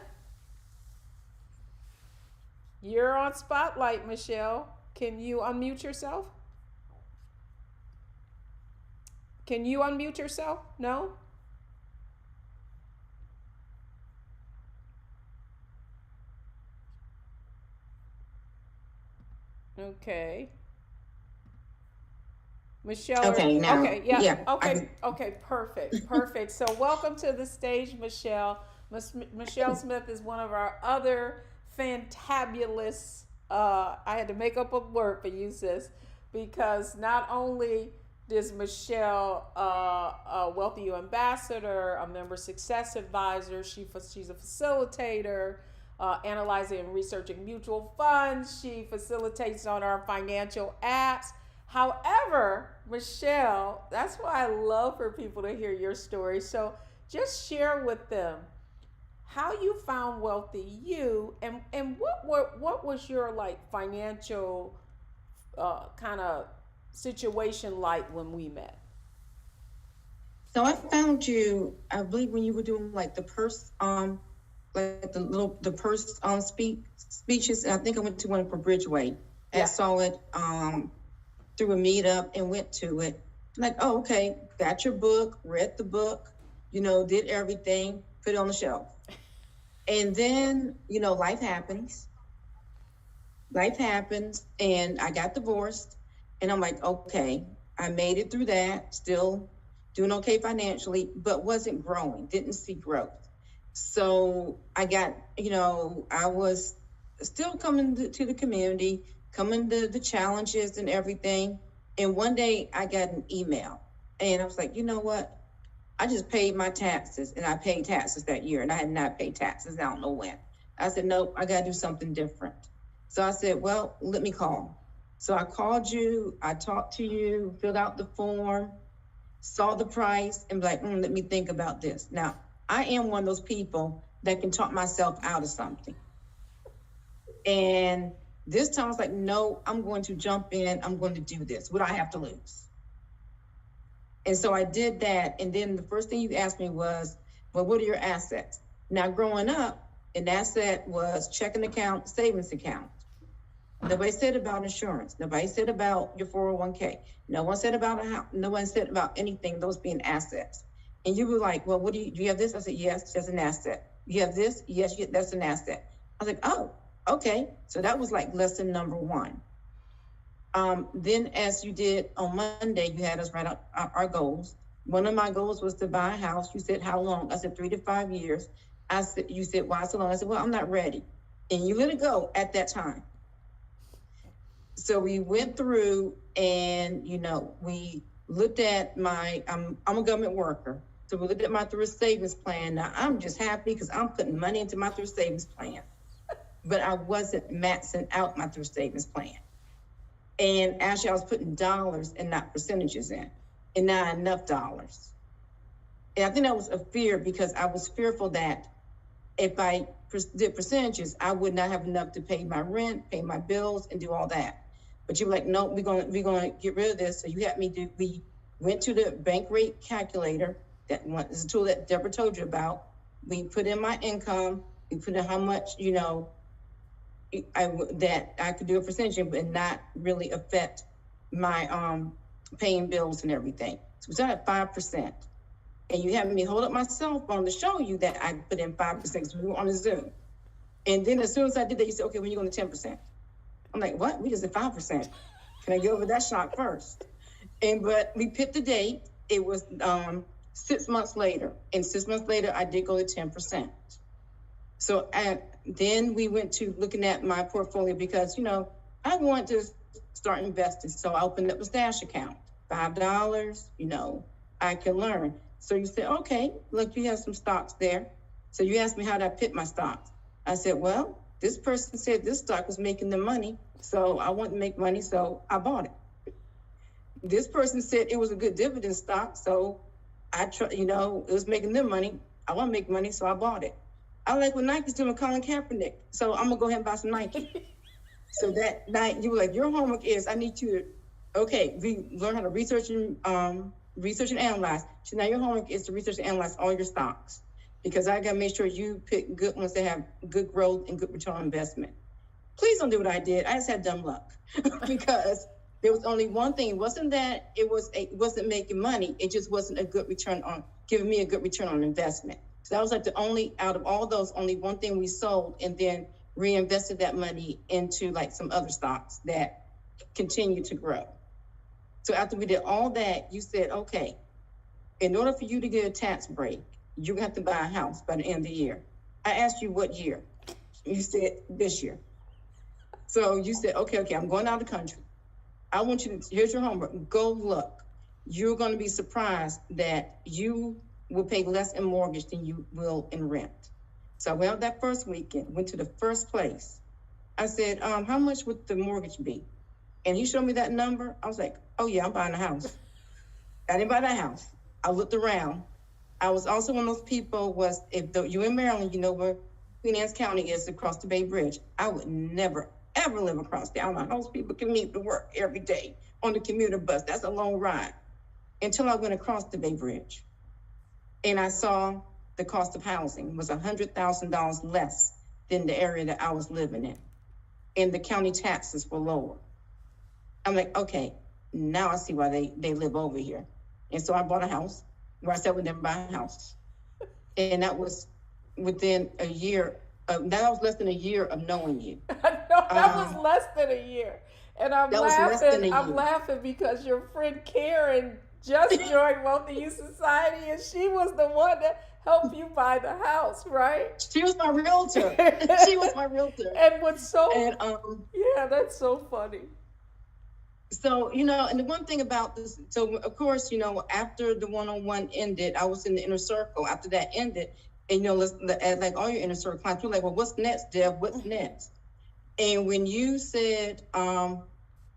You're on Spotlight, Michelle. Can you unmute yourself? Can you unmute yourself? No? Okay. Michelle. Okay, now. Okay, yeah. Yeah, Okay, perfect. So welcome to the stage, Michelle. Michelle Smith is one of our other fantabulous, I had to make up a word for you, sis, because not only is Michelle a WealthyU ambassador, a member success advisor, she's a facilitator, analyzing and researching mutual funds. She facilitates on our financial apps. However, Michelle, that's why I love for people to hear your story. So just share with them how you found WealthyU and what was your financial kind of situation like when we met? So I found you, I believe, when you were doing the purse, the purse speeches. And I think I went to one for Bridgeway. And I saw it through a meetup and went to it. Oh, okay, got your book, read the book, did everything, put it on the shelf. And then, life happens. And I got divorced. And I'm like, okay, I made it through that, still doing okay financially, but wasn't growing, didn't see growth. So I got, I was still coming to the community, coming to the challenges and everything. And one day I got an email and I was like, you know what? I just paid my taxes, and I paid taxes that year, and I had not paid taxes. I don't know when. I said, nope, I got to do something different. So I said, well, let me call. So I called you, I talked to you, filled out the form, saw the price, and let me think about this. Now, I am one of those people that can talk myself out of something. And this time I was like, no, I'm going to jump in. I'm going to do this. What do I have to lose? And so I did that. And then the first thing you asked me was, well, what are your assets? Now, growing up, an asset was checking account, savings account. Nobody said about insurance. Nobody said about your 401k. No one said about a house. No one said about anything, those being assets. And you were like, well, do you have this? I said, yes, that's an asset. You have this? Yes, that's an asset. I was like, oh, okay. So that was like lesson number one. Then as you did on Monday, you had us write out our goals. One of my goals was to buy a house. You said, how long? I said, 3 to 5 years. You said, why so long? I said, well, I'm not ready. And you let it go at that time. So we went through and, we looked at I'm a government worker. So we looked at my thrift savings plan. Now I'm just happy because I'm putting money into my thrift savings plan, but I wasn't maxing out my thrift savings plan. And actually I was putting dollars and not percentages in, and not enough dollars. And I think that was a fear because I was fearful that if I did percentages, I would not have enough to pay my rent, pay my bills, and do all that. But you were like, no, we're gonna get rid of this. So you had me we went to the bank rate calculator. That one is a tool that Deborah told you about. We put in my income, we put in how much, that I could do a percentage, but not really affect my paying bills and everything. So we started at 5. And you had me hold up my cell phone to show you that I put in 5% because we were on a Zoom. And then as soon as I did that, you said, okay, when are you going to 10%? I'm like, what? We just did 5%. Can I get over that shock first? But we picked the date. It was 6 months later. And 6 months later, I did go to 10%. So then we went to looking at my portfolio because, I wanted to start investing. So I opened up a stash account, $5, I can learn. So you said, okay, look, you have some stocks there. So you asked me how did I pick my stocks. I said, well, this person said this stock was making them money. So I want to make money. So I bought it. This person said it was a good dividend stock. So it was making them money. I want to make money. So I bought it. I like what Nike's doing with Colin Kaepernick. So I'm going to go ahead and buy some Nike. So that night you were like, your homework is I need you to, we learn how to research and analyze. So now your homework is to research and analyze all your stocks because I got to make sure you pick good ones that have good growth and good return on investment. Please don't do what I did. I just had dumb luck because there was only one thing. It wasn't that it wasn't making money. It just wasn't a good return on giving me a good return on investment. So that was like the only out of all those, only one thing we sold and then reinvested that money into like some other stocks that continue to grow. So after we did all that, you said, okay, in order for you to get a tax break, you're gonna have to buy a house by the end of the year. I asked you what year. You said this year. So you said, okay, I'm going out of the country. I want you to, here's your homework, go look. You're gonna be surprised that you will pay less in mortgage than you will in rent. So I went out that first weekend, went to the first place. I said, how much would the mortgage be? And he showed me that number. I was like, oh yeah, I'm buying a house. I didn't buy that house. I looked around. I was also one of those people you're in Maryland, you know where Queen Anne's County is across the Bay Bridge. I would never, ever live across there. I don't know how those people commute to work every day on the commuter bus. That's a long ride. Until I went across the Bay Bridge. And I saw the cost of housing was $100,000 less than the area that I was living in. And the county taxes were lower. I'm like, okay, now I see why they live over here. And so I bought a house where I said I would never buy a house. And that was within a year, that was less than a year of knowing you. That was less than a year. And I'm laughing because your friend Karen just joined WealthyU Society and she was the one that helped you buy the house, right? She was my realtor. And what's yeah, that's so funny. So, and the one thing about this, so of course, after the one-on-one ended, I was in the inner circle. After that ended, and like all your inner circle clients, you're like, well, what's next, Deb? What's next? And when you said, I'm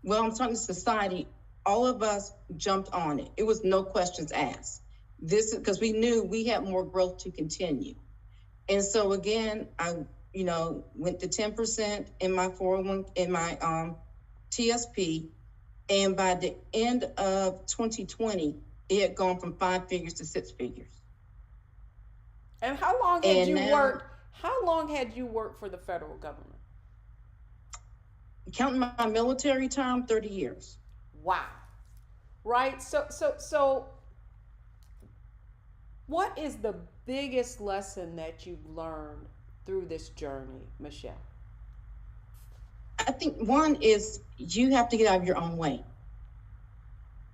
talking to society, all of us jumped on it. It was no questions asked. This is because we knew we had more growth to continue. And so again, I, went to 10% in my 401, in my TSP. And by the end of 2020, it had gone from 5 figures to 6 figures. And how long had you worked for the federal government? counting my military time, 30 years. Wow. Right? So what is the biggest lesson that you've learned through this journey, Michelle? I think one is you have to get out of your own way.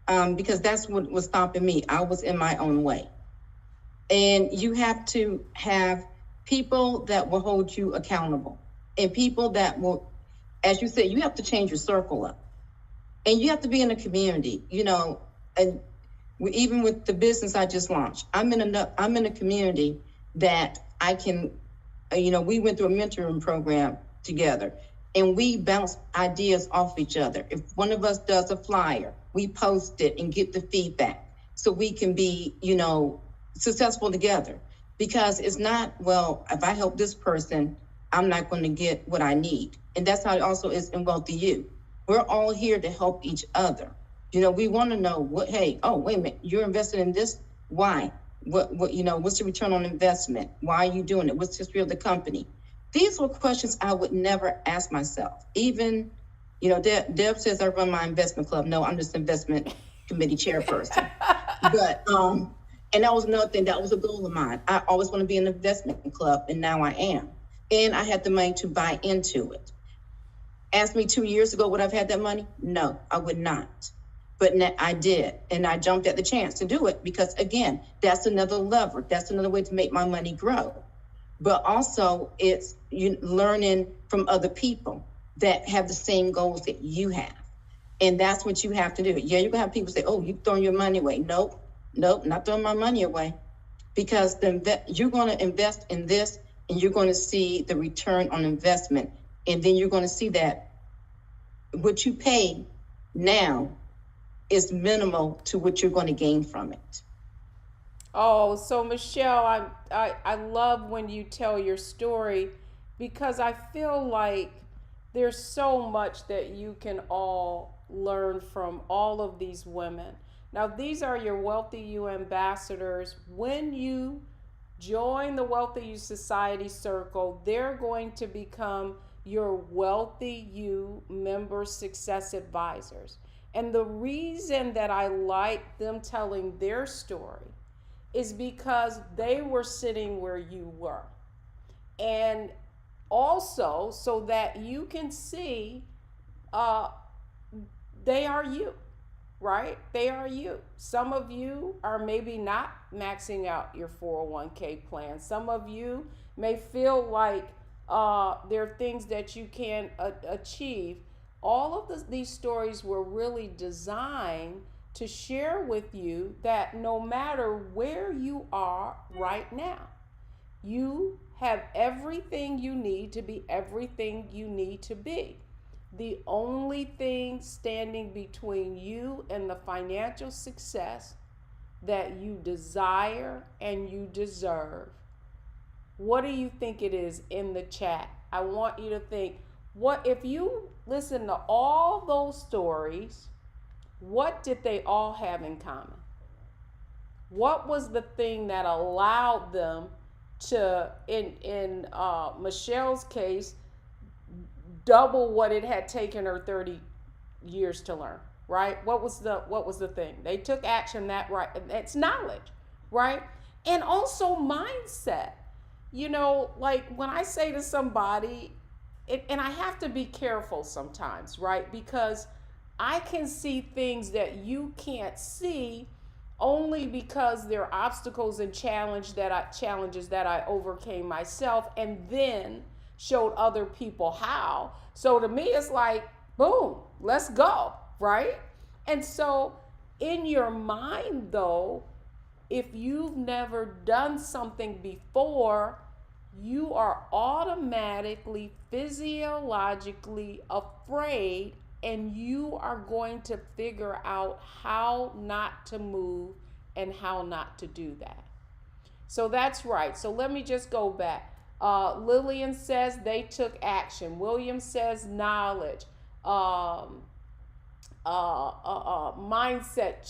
Because that's what was stopping me. I was in my own way. And you have to have people that will hold you accountable, and people that will, as you said, you have to change your circle up, and you have to be in a community, and even with the business I just launched, I'm in a community that I can, we went through a mentoring program together, and we bounce ideas off each other. If one of us does a flyer, we post it and get the feedback so we can be, successful together. Because it's not, well, if I help this person, I'm not going to get what I need. And that's how it also is in WealthyU. We're all here to help each other. We want to know wait a minute, you're invested in this? Why? What's the return on investment? Why are you doing it? What's the history of the company? These were questions I would never ask myself. Even, Deb says I run my investment club. No, I'm just investment committee chairperson. But, and that was another thing, that was a goal of mine. I always want to be in an investment club, and now I am. And I had the money to buy into it. Ask me 2 years ago, would I have had that money? No, I would not. But I did, and I jumped at the chance to do it because, again, that's another lever. That's another way to make my money grow. But also, it's learning from other people that have the same goals that you have. And that's what you have to do. Yeah, you're going to have people say, oh, you've thrown your money away. Nope, not throwing my money away. Because you're going to invest in this, and you're going to see the return on investment. And then you're going to see that what you pay now is minimal to what you're going to gain from it. Oh, so Michelle, I love when you tell your story, because I feel like there's so much that you can all learn from all of these women. Now, these are your WealthyU ambassadors. When you join the WealthyU Society Circle, they're going to become your WealthyU member success advisors. And the reason that I like them telling their story is because they were sitting where you were. And also so that you can see they are you, right? They are you. Some of you are maybe not maxing out your 401k plan. Some of you may feel like there are things that you can achieve. All of these stories were really designed to share with you that no matter where you are right now, you have everything you need to be everything you need to be. The only thing standing between you and the financial success that you desire and you deserve, what do you think it is in the chat? I want you to think, what if you listen to all those stories, what did they all have in common? What was the thing that allowed them to, in Michelle's case, double what it had taken her 30 years to learn, right? What was the thing? They took action. That right? It's knowledge, right? And also mindset. Like when I say to somebody, and I have to be careful sometimes, right? Because I can see things that you can't see only because there are obstacles and challenges that I overcame myself and then showed other people how. So to me, it's like, boom, let's go, right? And so in your mind, though, if you've never done something before, you are automatically, physiologically afraid, and you are going to figure out how not to move and how not to do that. So that's right. So let me just go back. Lillian says they took action. William says knowledge, mindset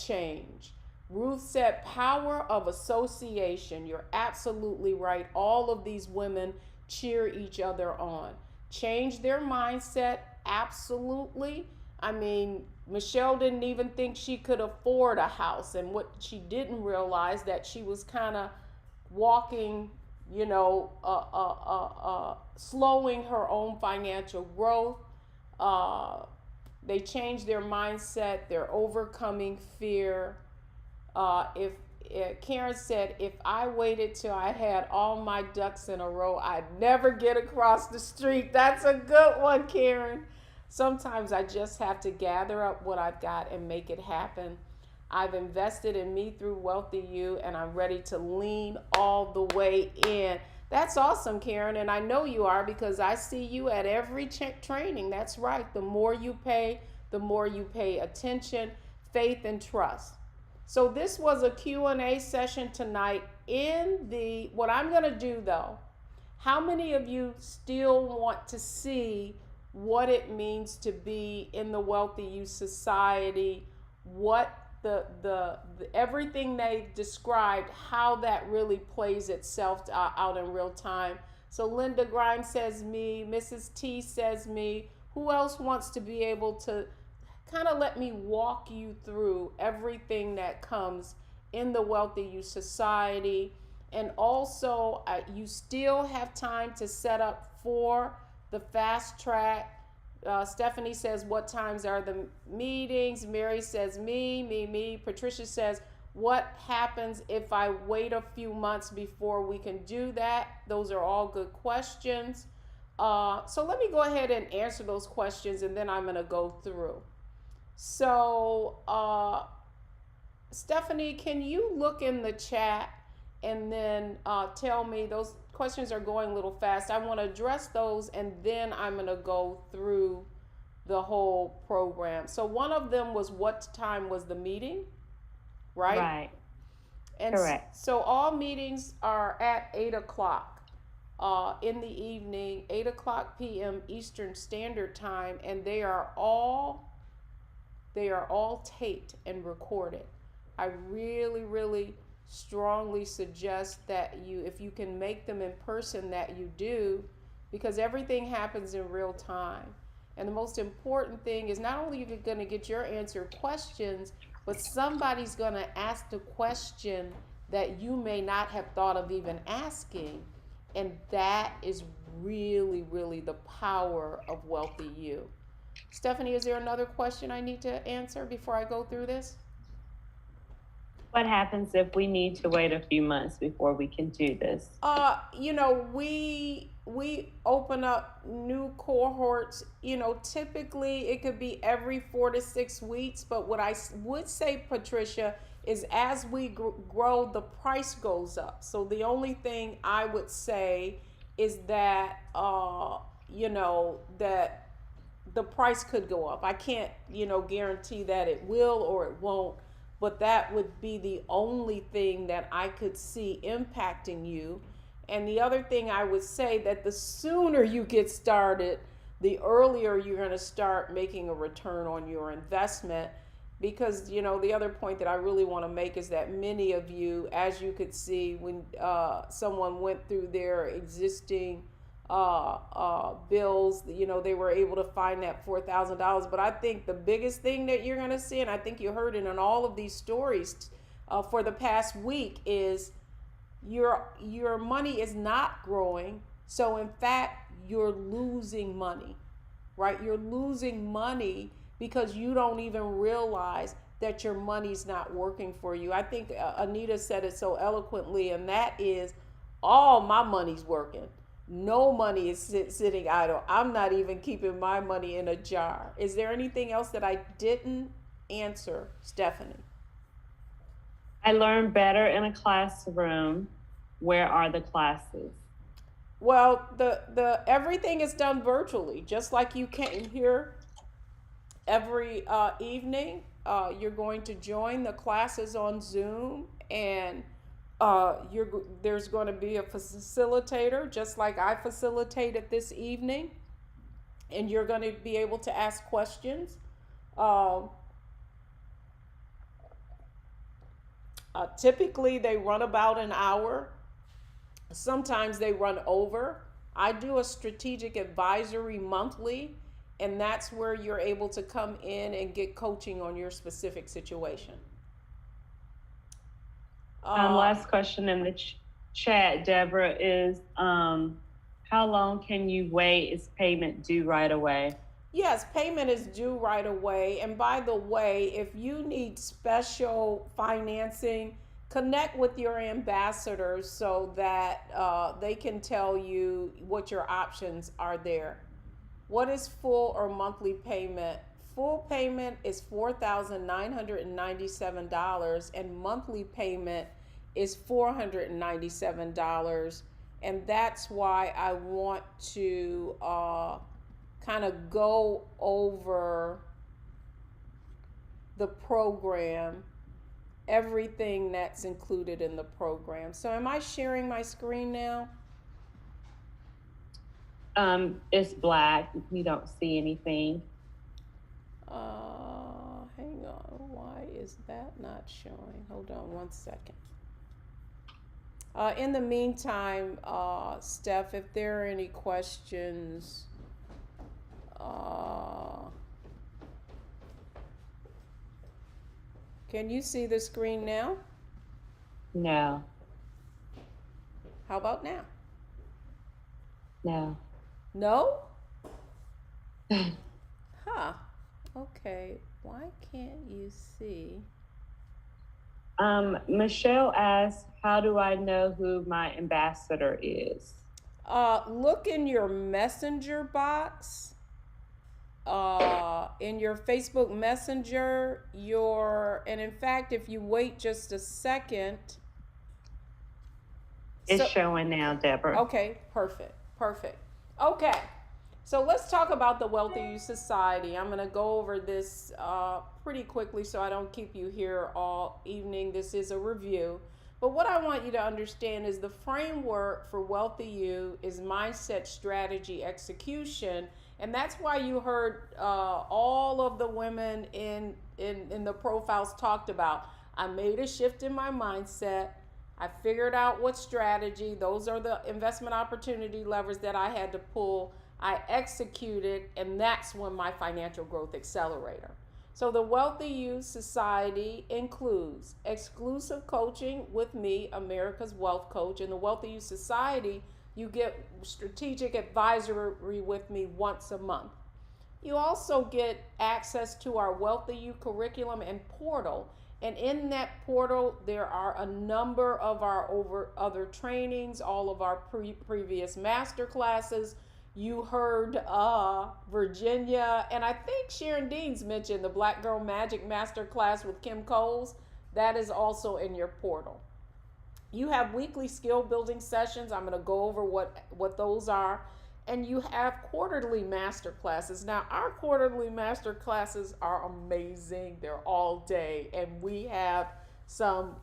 change. Ruth said power of association. You're absolutely right. All of these women cheer each other on. Change their mindset, Absolutely. I mean, Michelle didn't even think she could afford a house. And what she didn't realize that she was kind of walking, slowing her own financial growth. They changed their mindset. They're overcoming fear. If Karen said, if I waited till I had all my ducks in a row, I'd never get across the street. That's a good one, Karen. Sometimes I just have to gather up what I've got and make it happen. I've invested in me through WealthyU, and I'm ready to lean all the way in. That's awesome, Karen, and I know you are because I see you at every training. That's right. The more you pay, the more you pay attention, faith, and trust. So this was a Q&A session tonight. What I'm going to do though, how many of you still want to see what it means to be in the WealthyU society, what the everything they described, how that really plays itself out in real time? So Linda Grimes says me, Mrs. T says me. Who else wants to be able to kind of let me walk you through everything that comes in the WealthyU society? And also, you still have time to set up for the fast track. Stephanie says, what times are the meetings? Mary says, me. Patricia says, what happens if I wait a few months before we can do that? Those are all good questions. So let me go ahead and answer those questions, and then I'm going to go through. So, Stephanie, can you look in the chat and then tell me, those questions are going a little fast. I want to address those, and then I'm going to go through the whole program. So one of them was, what time was the meeting? Right? Right. And correct. So all meetings are at 8 o'clock in the evening, 8 o'clock p.m. Eastern Standard Time, and they are all taped and recorded. I really, really strongly suggest that if you can make them in person, that you do, because everything happens in real time. And the most important thing is not only are you going to get your answered questions, but somebody's going to ask the question that you may not have thought of even asking. And that is really, really the power of WealthyU. Stephanie, is there another question I need to answer before I go through this? What happens if we need to wait a few months before we can do this? We open up new cohorts. Typically it could be every 4 to 6 weeks. But what I would say, Patricia, is as we grow, the price goes up. So the only thing I would say is that that the price could go up. I can't guarantee that it will or it won't. But that would be the only thing that I could see impacting you. And the other thing I would say, that the sooner you get started, the earlier you're going to start making a return on your investment. Because, the other point that I really want to make is that many of you, as you could see, when someone went through their existing bills, they were able to find that $4,000. But I think the biggest thing that you're going to see, and I think you heard it in all of these stories for the past week, is your money is not growing. So in fact, you're losing money, right? You're losing money because you don't even realize that your money's not working for you. I think Anita said it so eloquently, and that is, all my money's working. No money is sitting idle. I'm not even keeping my money in a jar. Is there anything else that I didn't answer, Stephanie? I learn better in a classroom. Where are the classes? Well, the everything is done virtually, just like you came here every evening. You're going to join the classes on Zoom, and there's going to be a facilitator, just like I facilitated this evening, and you're going to be able to ask questions. Typically, they run about an hour. Sometimes they run over. I do a strategic advisory monthly, And that's where you're able to come in and get coaching on your specific situation. Last question in the chat, Deborah, is how long can you wait? Is payment due right away? Yes, payment is due right away. And by the way, if you need special financing, connect with your ambassadors so that they can tell you what your options are there. What is full or monthly payment? Full payment is $4,997 and monthly payment is $497. And that's why I want to kind of go over the program, everything that's included in the program. So am I sharing my screen now? It's black. We don't see anything. Hang on. Why is that not showing? Hold on one second. In the meantime, Steph, if there are any questions, can you see the screen now? No. How about now? No. No? Huh. Okay. Why can't you see? Michelle asked, how do I know who my ambassador is? Look in your messenger box, in your Facebook Messenger, and in fact, if you wait just a second. It's showing now, Deborah. Okay, perfect. Okay, so let's talk about the WealthyU Society. I'm going to go over this pretty quickly so I don't keep you here all evening. This is a review. But what I want you to understand is the framework for WealthyU is mindset, strategy, execution. And that's why you heard all of the women in the profiles talked about, I made a shift in my mindset. I figured out what strategy, those are the investment opportunity levers that I had to pull. I executed, and that's when my financial growth accelerator. So the WealthyU Society includes exclusive coaching with me, America's Wealth Coach. In the WealthyU Society, you get strategic advisory with me once a month. You also get access to our WealthyU curriculum and portal. And in that portal, there are a number of our other trainings, all of our previous master classes. You heard Virginia, and I think Sharon Deans mentioned the Black Girl Magic Master Class with Kim Coles. That is also in your portal. You have weekly skill building sessions. I'm going to go over what those are. And you have quarterly master classes. Now, our quarterly master classes are amazing. They're all day. And we have some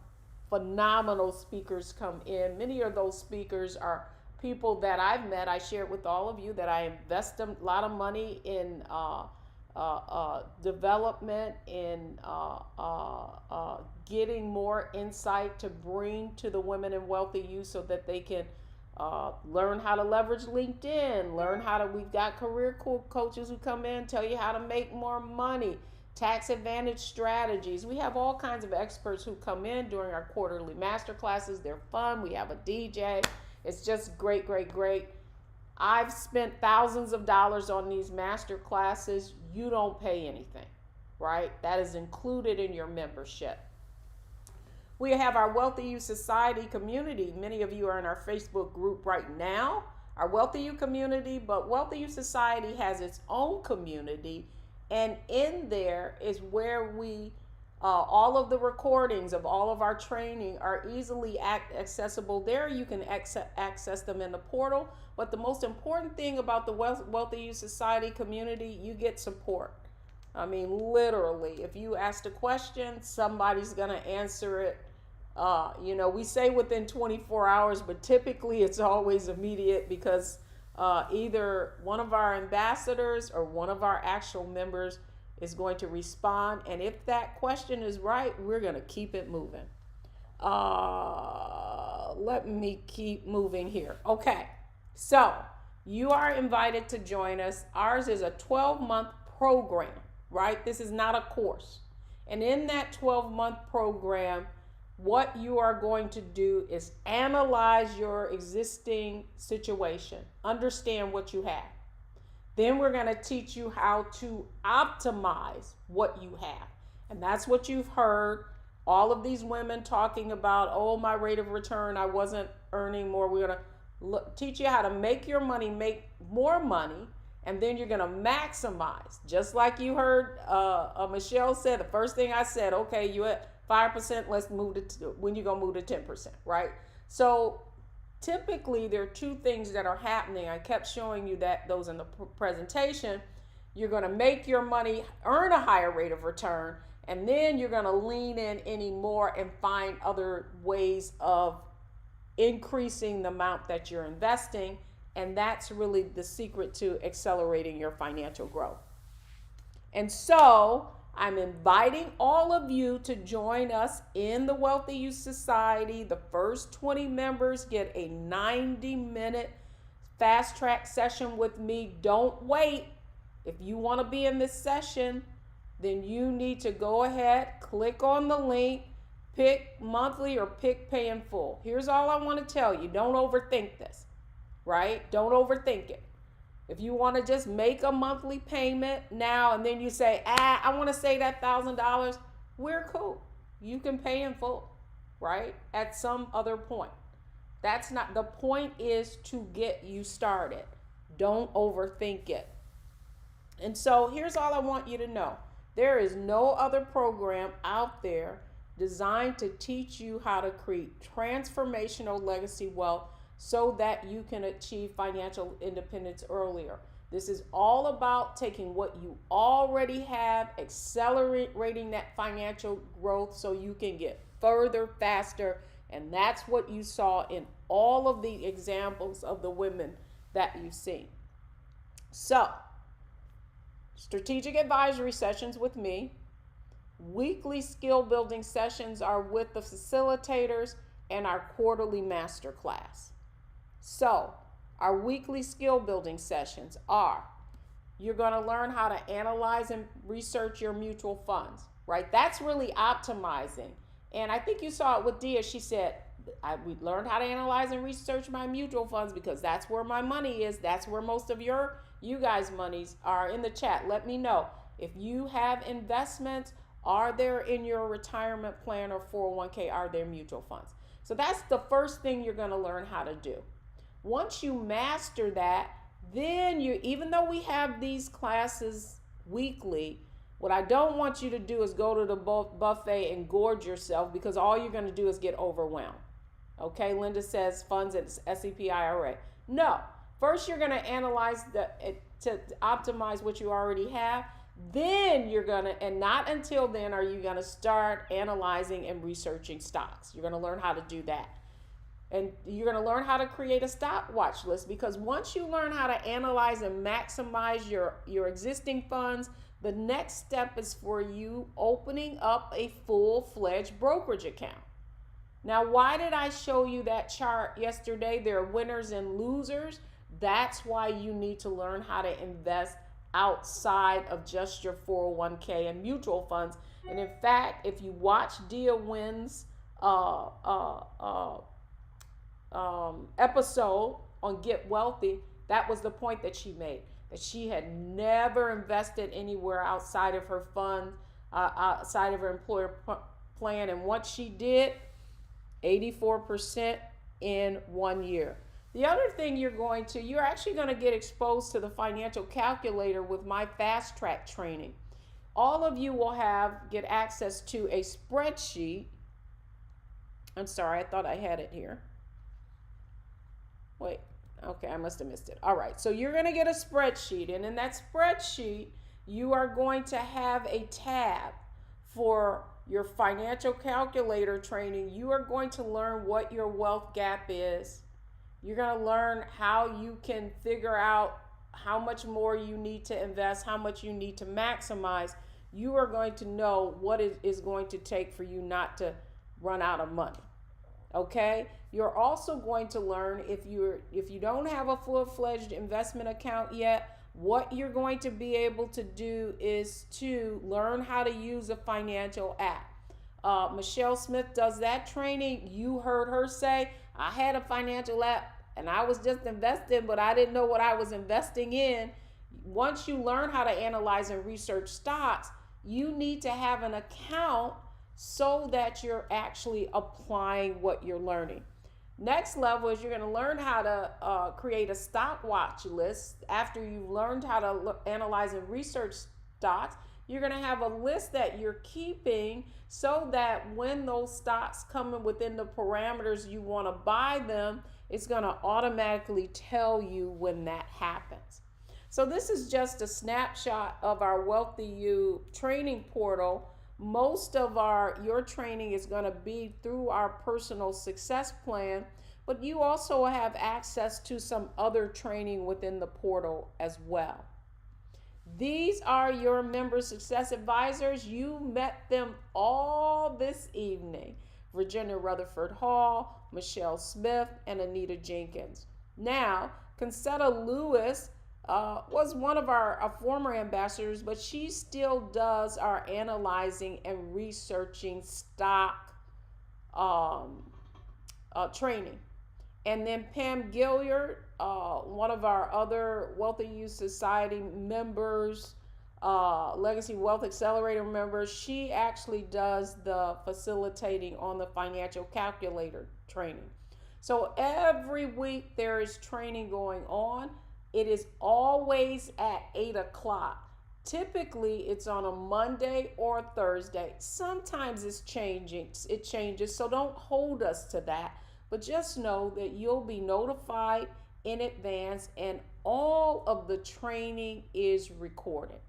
phenomenal speakers come in. Many of those speakers are people that I've met. I shared with all of you that I invest a lot of money in development, in getting more insight to bring to the women in WealthyU so that they can learn how to leverage LinkedIn, we've got career coaches who come in, tell you how to make more money, tax advantage strategies. We have all kinds of experts who come in during our quarterly master classes. They're fun. We have a DJ. It's just great. I've spent thousands of dollars on these master classes. You don't pay anything, right? That is included in your membership. We have our WealthyU Society community. Many of you are in our Facebook group right now, our WealthyU community, but WealthyU Society has its own community. And in there is where we, all of the recordings of all of our training are easily accessible there. You can access them in the portal. But the most important thing about the WealthyU Society community, you get support. I mean, literally, if you ask a question, somebody's going to answer it. We say within 24 hours, but typically it's always immediate because either one of our ambassadors or one of our actual members is going to respond. And if that question is right, we're going to keep it moving. Let me keep moving here. Okay. So you are invited to join us. Ours is a 12-month program, right? This is not a course. And in that 12-month program, what you are going to do is analyze your existing situation, understand what you have. Then we're going to teach you how to optimize what you have. And that's what you've heard all of these women talking about. Oh, my rate of return, I wasn't earning more. We're going to teach you how to make your money, make more money, and then you're going to maximize. Just like you heard Michelle said, the first thing I said, okay, you at 5%, let's move to, when you going to move to 10%, right? So typically there are two things that are happening. I kept showing you those in the presentation. You're going to make your money, earn a higher rate of return, and then you're going to lean in any more and find other ways of increasing the amount that you're investing. And that's really the secret to accelerating your financial growth. And so I'm inviting all of you to join us in the WealthyU Society. The first 20 members get a 90-minute fast track session with me. Don't wait. If you want to be in this session, then you need to go ahead, click on the link, pick monthly or pick pay in full. Here's all I want to tell you. Don't overthink this, right? Don't overthink it. If you want to just make a monthly payment now and then you say, I want to save that $1,000, we're cool. You can pay in full, right? At some other point. That's not, the point is to get you started. Don't overthink it. And so here's all I want you to know. There is no other program out there designed to teach you how to create transformational legacy wealth so that you can achieve financial independence earlier. This is all about taking what you already have, accelerating that financial growth so you can get further, faster. And that's what you saw in all of the examples of the women that you've seen. So, strategic advisory sessions with me. Weekly skill building sessions are with the facilitators and our quarterly master class. So, our weekly skill building sessions are, you're going to learn how to analyze and research your mutual funds, right? That's really optimizing. And I think you saw it with Dia. She said, we learned how to analyze and research my mutual funds because that's where my money is. That's where most of you guys' monies are. In the chat, let me know. If you have investments, are there in your retirement plan or 401k, are there mutual funds? So that's the first thing you're going to learn how to do. Once you master that, then even though we have these classes weekly, what I don't want you to do is go to the buffet and gorge yourself, because all you're going to do is get overwhelmed. Okay, Linda says funds at SEP IRA. No, first you're going to analyze to optimize what you already have. Then you're going to, and not until then are you going to start analyzing and researching stocks. You're going to learn how to do that. And you're going to learn how to create a stock watch list, because once you learn how to analyze and maximize your existing funds, the next step is for you opening up a full-fledged brokerage account. Now, why did I show you that chart yesterday? There are winners and losers. That's why you need to learn how to invest outside of just your 401k and mutual funds. And in fact, if you watch Dia Wynn's episode on Get Wealthy, that was the point that she made, that she had never invested anywhere outside of her fund, outside of her employer plan. And once she did, 84% in 1 year. The other thing you're actually going to get exposed to the financial calculator with my fast track training. All of you will get access to a spreadsheet. I'm sorry, I thought I had it here. Wait, okay, I must have missed it. All right, so you're going to get a spreadsheet, and in that spreadsheet, you are going to have a tab for your financial calculator training. You are going to learn what your wealth gap is. You're going to learn how you can figure out how much more you need to invest, how much you need to maximize. You are going to know what it is going to take for you not to run out of money. Okay? You're also going to learn, if you don't have a full-fledged investment account yet, what you're going to be able to do is to learn how to use a financial app. Michelle Smith does that training. You heard her say, I had a financial app and I was just investing, but I didn't know what I was investing in. Once you learn how to analyze and research stocks, you need to have an account so that you're actually applying what you're learning. Next level is you're going to learn how to create a stock watch list. After you've learned how to analyze and research stocks, you're going to have a list that you're keeping so that when those stocks come in within the parameters you want to buy them, it's going to automatically tell you when that happens. So this is just a snapshot of our WealthyU training portal. Most of your training is going to be through our personal success plan, but you also have access to some other training within the portal as well. These are your member success advisors. You met them all this evening. Virginia Rutherford Hall, Michelle Smith, and Anita Jenkins. Now, Concetta Lewis was one of our former ambassadors, but she still does our analyzing and researching stock training. And then Pam Gilliard, one of our other WealthyU Society members, Legacy Wealth Accelerator members, she actually does the facilitating on the financial calculator training. So every week there is training going on. It is always at 8 o'clock. Typically, it's on a Monday or Thursday. Sometimes it changes, so don't hold us to that. But just know that you'll be notified in advance, and all of the training is recorded.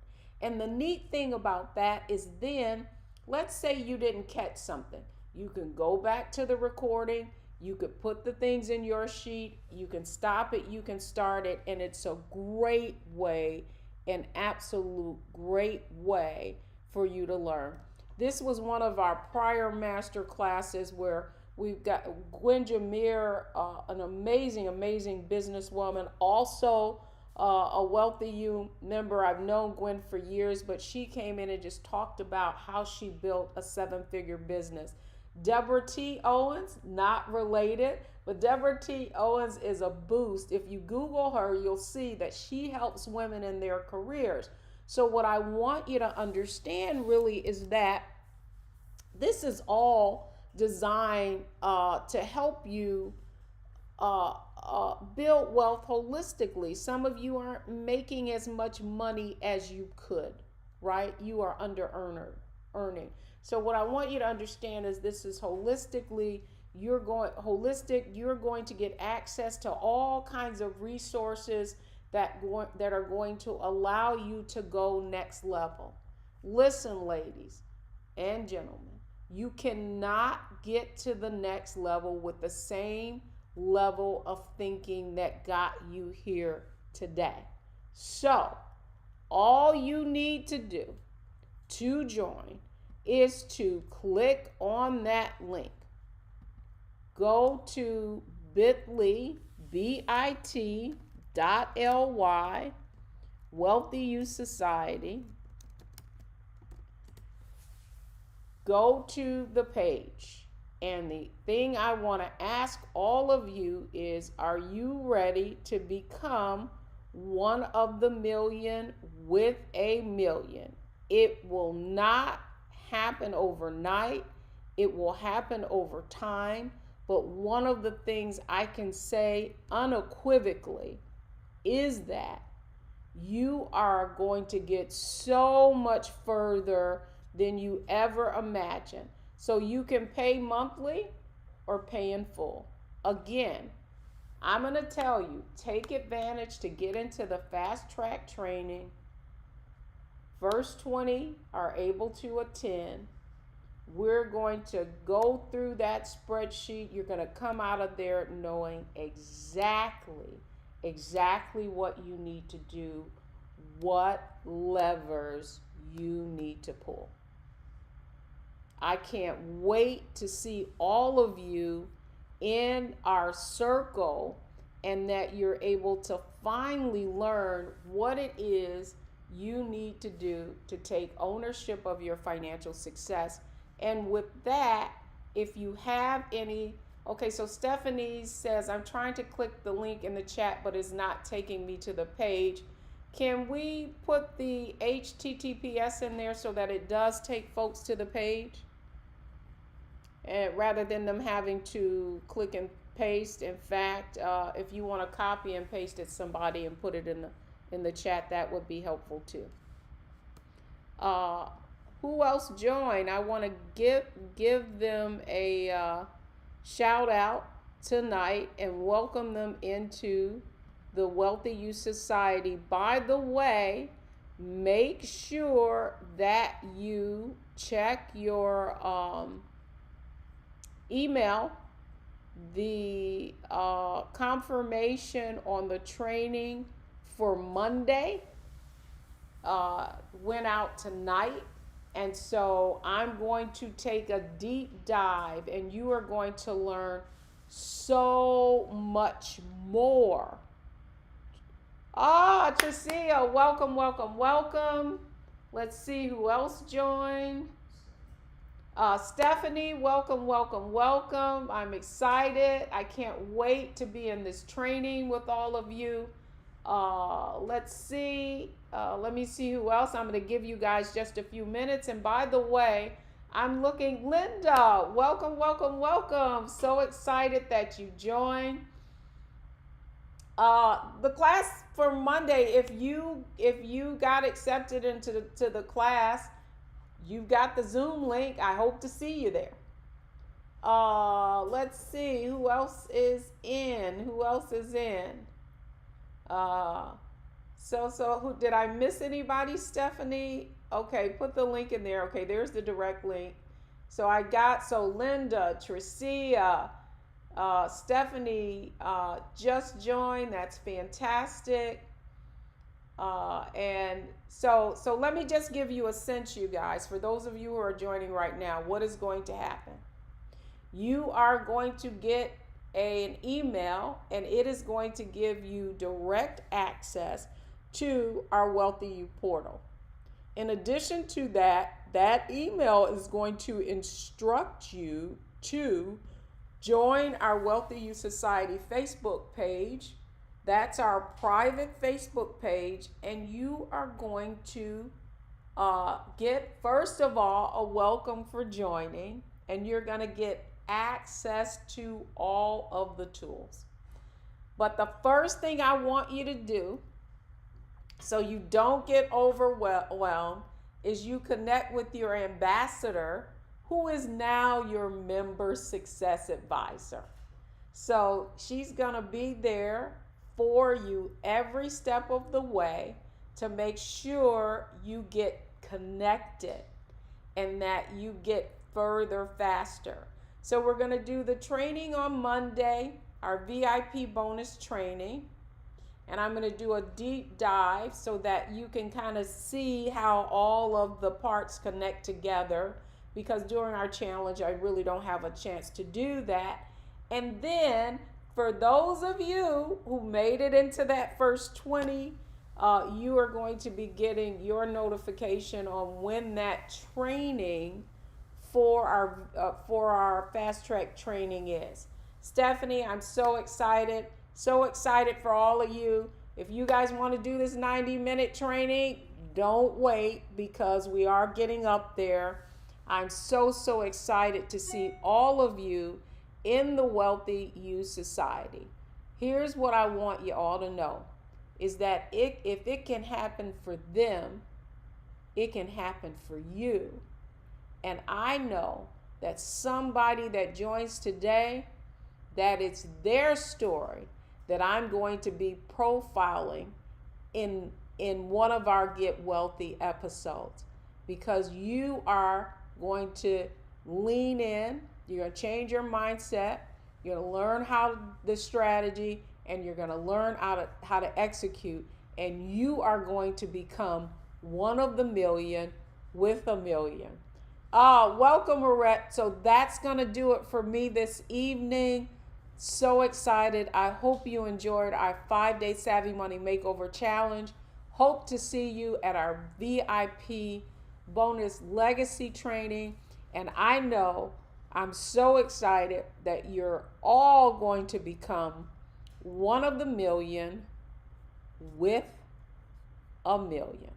And the neat thing about that is then, let's say you didn't catch something. You can go back to the recording. You could put the things in your sheet. You can stop it. You can start it. And it's a great way, an absolute great way for you to learn. This was one of our prior master classes where we've got Gwen Jameer, an amazing businesswoman, also a WealthyU member. I've known Gwen for years, but she came in and just talked about how she built a 7-figure business. Deborah T. Owens, not related, but Deborah T. Owens is a boost. If you Google her, you'll see that she helps women in their careers. So what I want you to understand really is that this is all designed to help you build wealth holistically. Some of you aren't making as much money as you could, right? You are earning. So what I want you to understand is this is holistically, you're going to get access to all kinds of resources that are going to allow you to go next level. Listen, ladies and gentlemen, you cannot get to the next level with the same level of thinking that got you here today. So all you need to do to join is to click on that link. Go to bit.ly, bit.ly, WealthyU Society. Go to the page. And the thing I want to ask all of you is, are you ready to become one of the million with a million? It will not happen overnight. It will happen over time. But one of the things I can say unequivocally is that you are going to get so much further than you ever imagined. So you can pay monthly or pay in full. Again, I'm going to tell you, take advantage to get into the fast track training. First 20 are able to attend. We're going to go through that spreadsheet. You're going to come out of there knowing exactly what you need to do, what levers you need to pull. I can't wait to see all of you in our circle, and that you're able to finally learn what it is you need to do to take ownership of your financial success. And with that, if you have any, okay, so Stephanie says, I'm trying to click the link in the chat, but it's not taking me to the page. Can we put the HTTPS in there so that it does take folks to the page? And rather than them having to click and paste. In fact, if you want to copy and paste it somebody and put it in the chat, that would be helpful too. Who else joined? I want to give them a shout out tonight and welcome them into the WealthyU Society. By the way, make sure that you check your email. The confirmation on the training for Monday went out tonight. And so I'm going to take a deep dive, and you are going to learn so much more. Tricia, welcome, welcome, welcome. Let's see who else joined. Stephanie, welcome, welcome, welcome. I'm excited. I can't wait to be in this training with all of you. Let's see. Let me see who else. I'm going to give you guys just a few minutes. And by the way, I'm looking, Linda, welcome, welcome, welcome. So excited that you joined. The class for Monday, if you got accepted into the class, you've got the Zoom link. I hope to see you there. Let's see who else is in. Who else is in? So who did I miss anybody, Stephanie? Okay, put the link in there. Okay, there's the direct link. So I got Linda, Tricia, Stephanie just joined. That's fantastic. And so let me just give you a sense, you guys, for those of you who are joining right now, what is going to happen. You are going to get an email, and it is going to give you direct access to our WealthyU portal. In addition to that, that email is going to instruct you to join our WealthyU Society Facebook page. That's our private Facebook page, and you are going to get, first of all, a welcome for joining, and you're going to get access to all of the tools. But the first thing I want you to do, so you don't get overwhelmed, is you connect with your ambassador, who is now your member success advisor. So she's going to be there for you every step of the way to make sure you get connected and that you get further faster. So we're going to do the training on Monday, our VIP bonus training. And I'm going to do a deep dive so that you can kind of see how all of the parts connect together, because during our challenge, I really don't have a chance to do that. And then for those of you who made it into that first 20, you are going to be getting your notification on when that training for our fast track training is. Stephanie, I'm so excited for all of you. If you guys want to do this 90-minute training, don't wait, because we are getting up there. I'm so excited to see all of you in the WealthyU Society. Here's what I want you all to know, is that if it can happen for them, it can happen for you. And I know that somebody that joins today, that it's their story that I'm going to be profiling in one of our Get Wealthy episodes, because you are going to lean in, you're going to change your mindset, you're going to learn the strategy, and you're going to learn how to execute, and you are going to become one of the million with a million. Welcome, Marette. So that's going to do it for me this evening. So excited. I hope you enjoyed our 5-day Savvy Money Makeover Challenge. Hope to see you at our VIP bonus legacy training. And I know I'm so excited that you're all going to become one of the million with a million.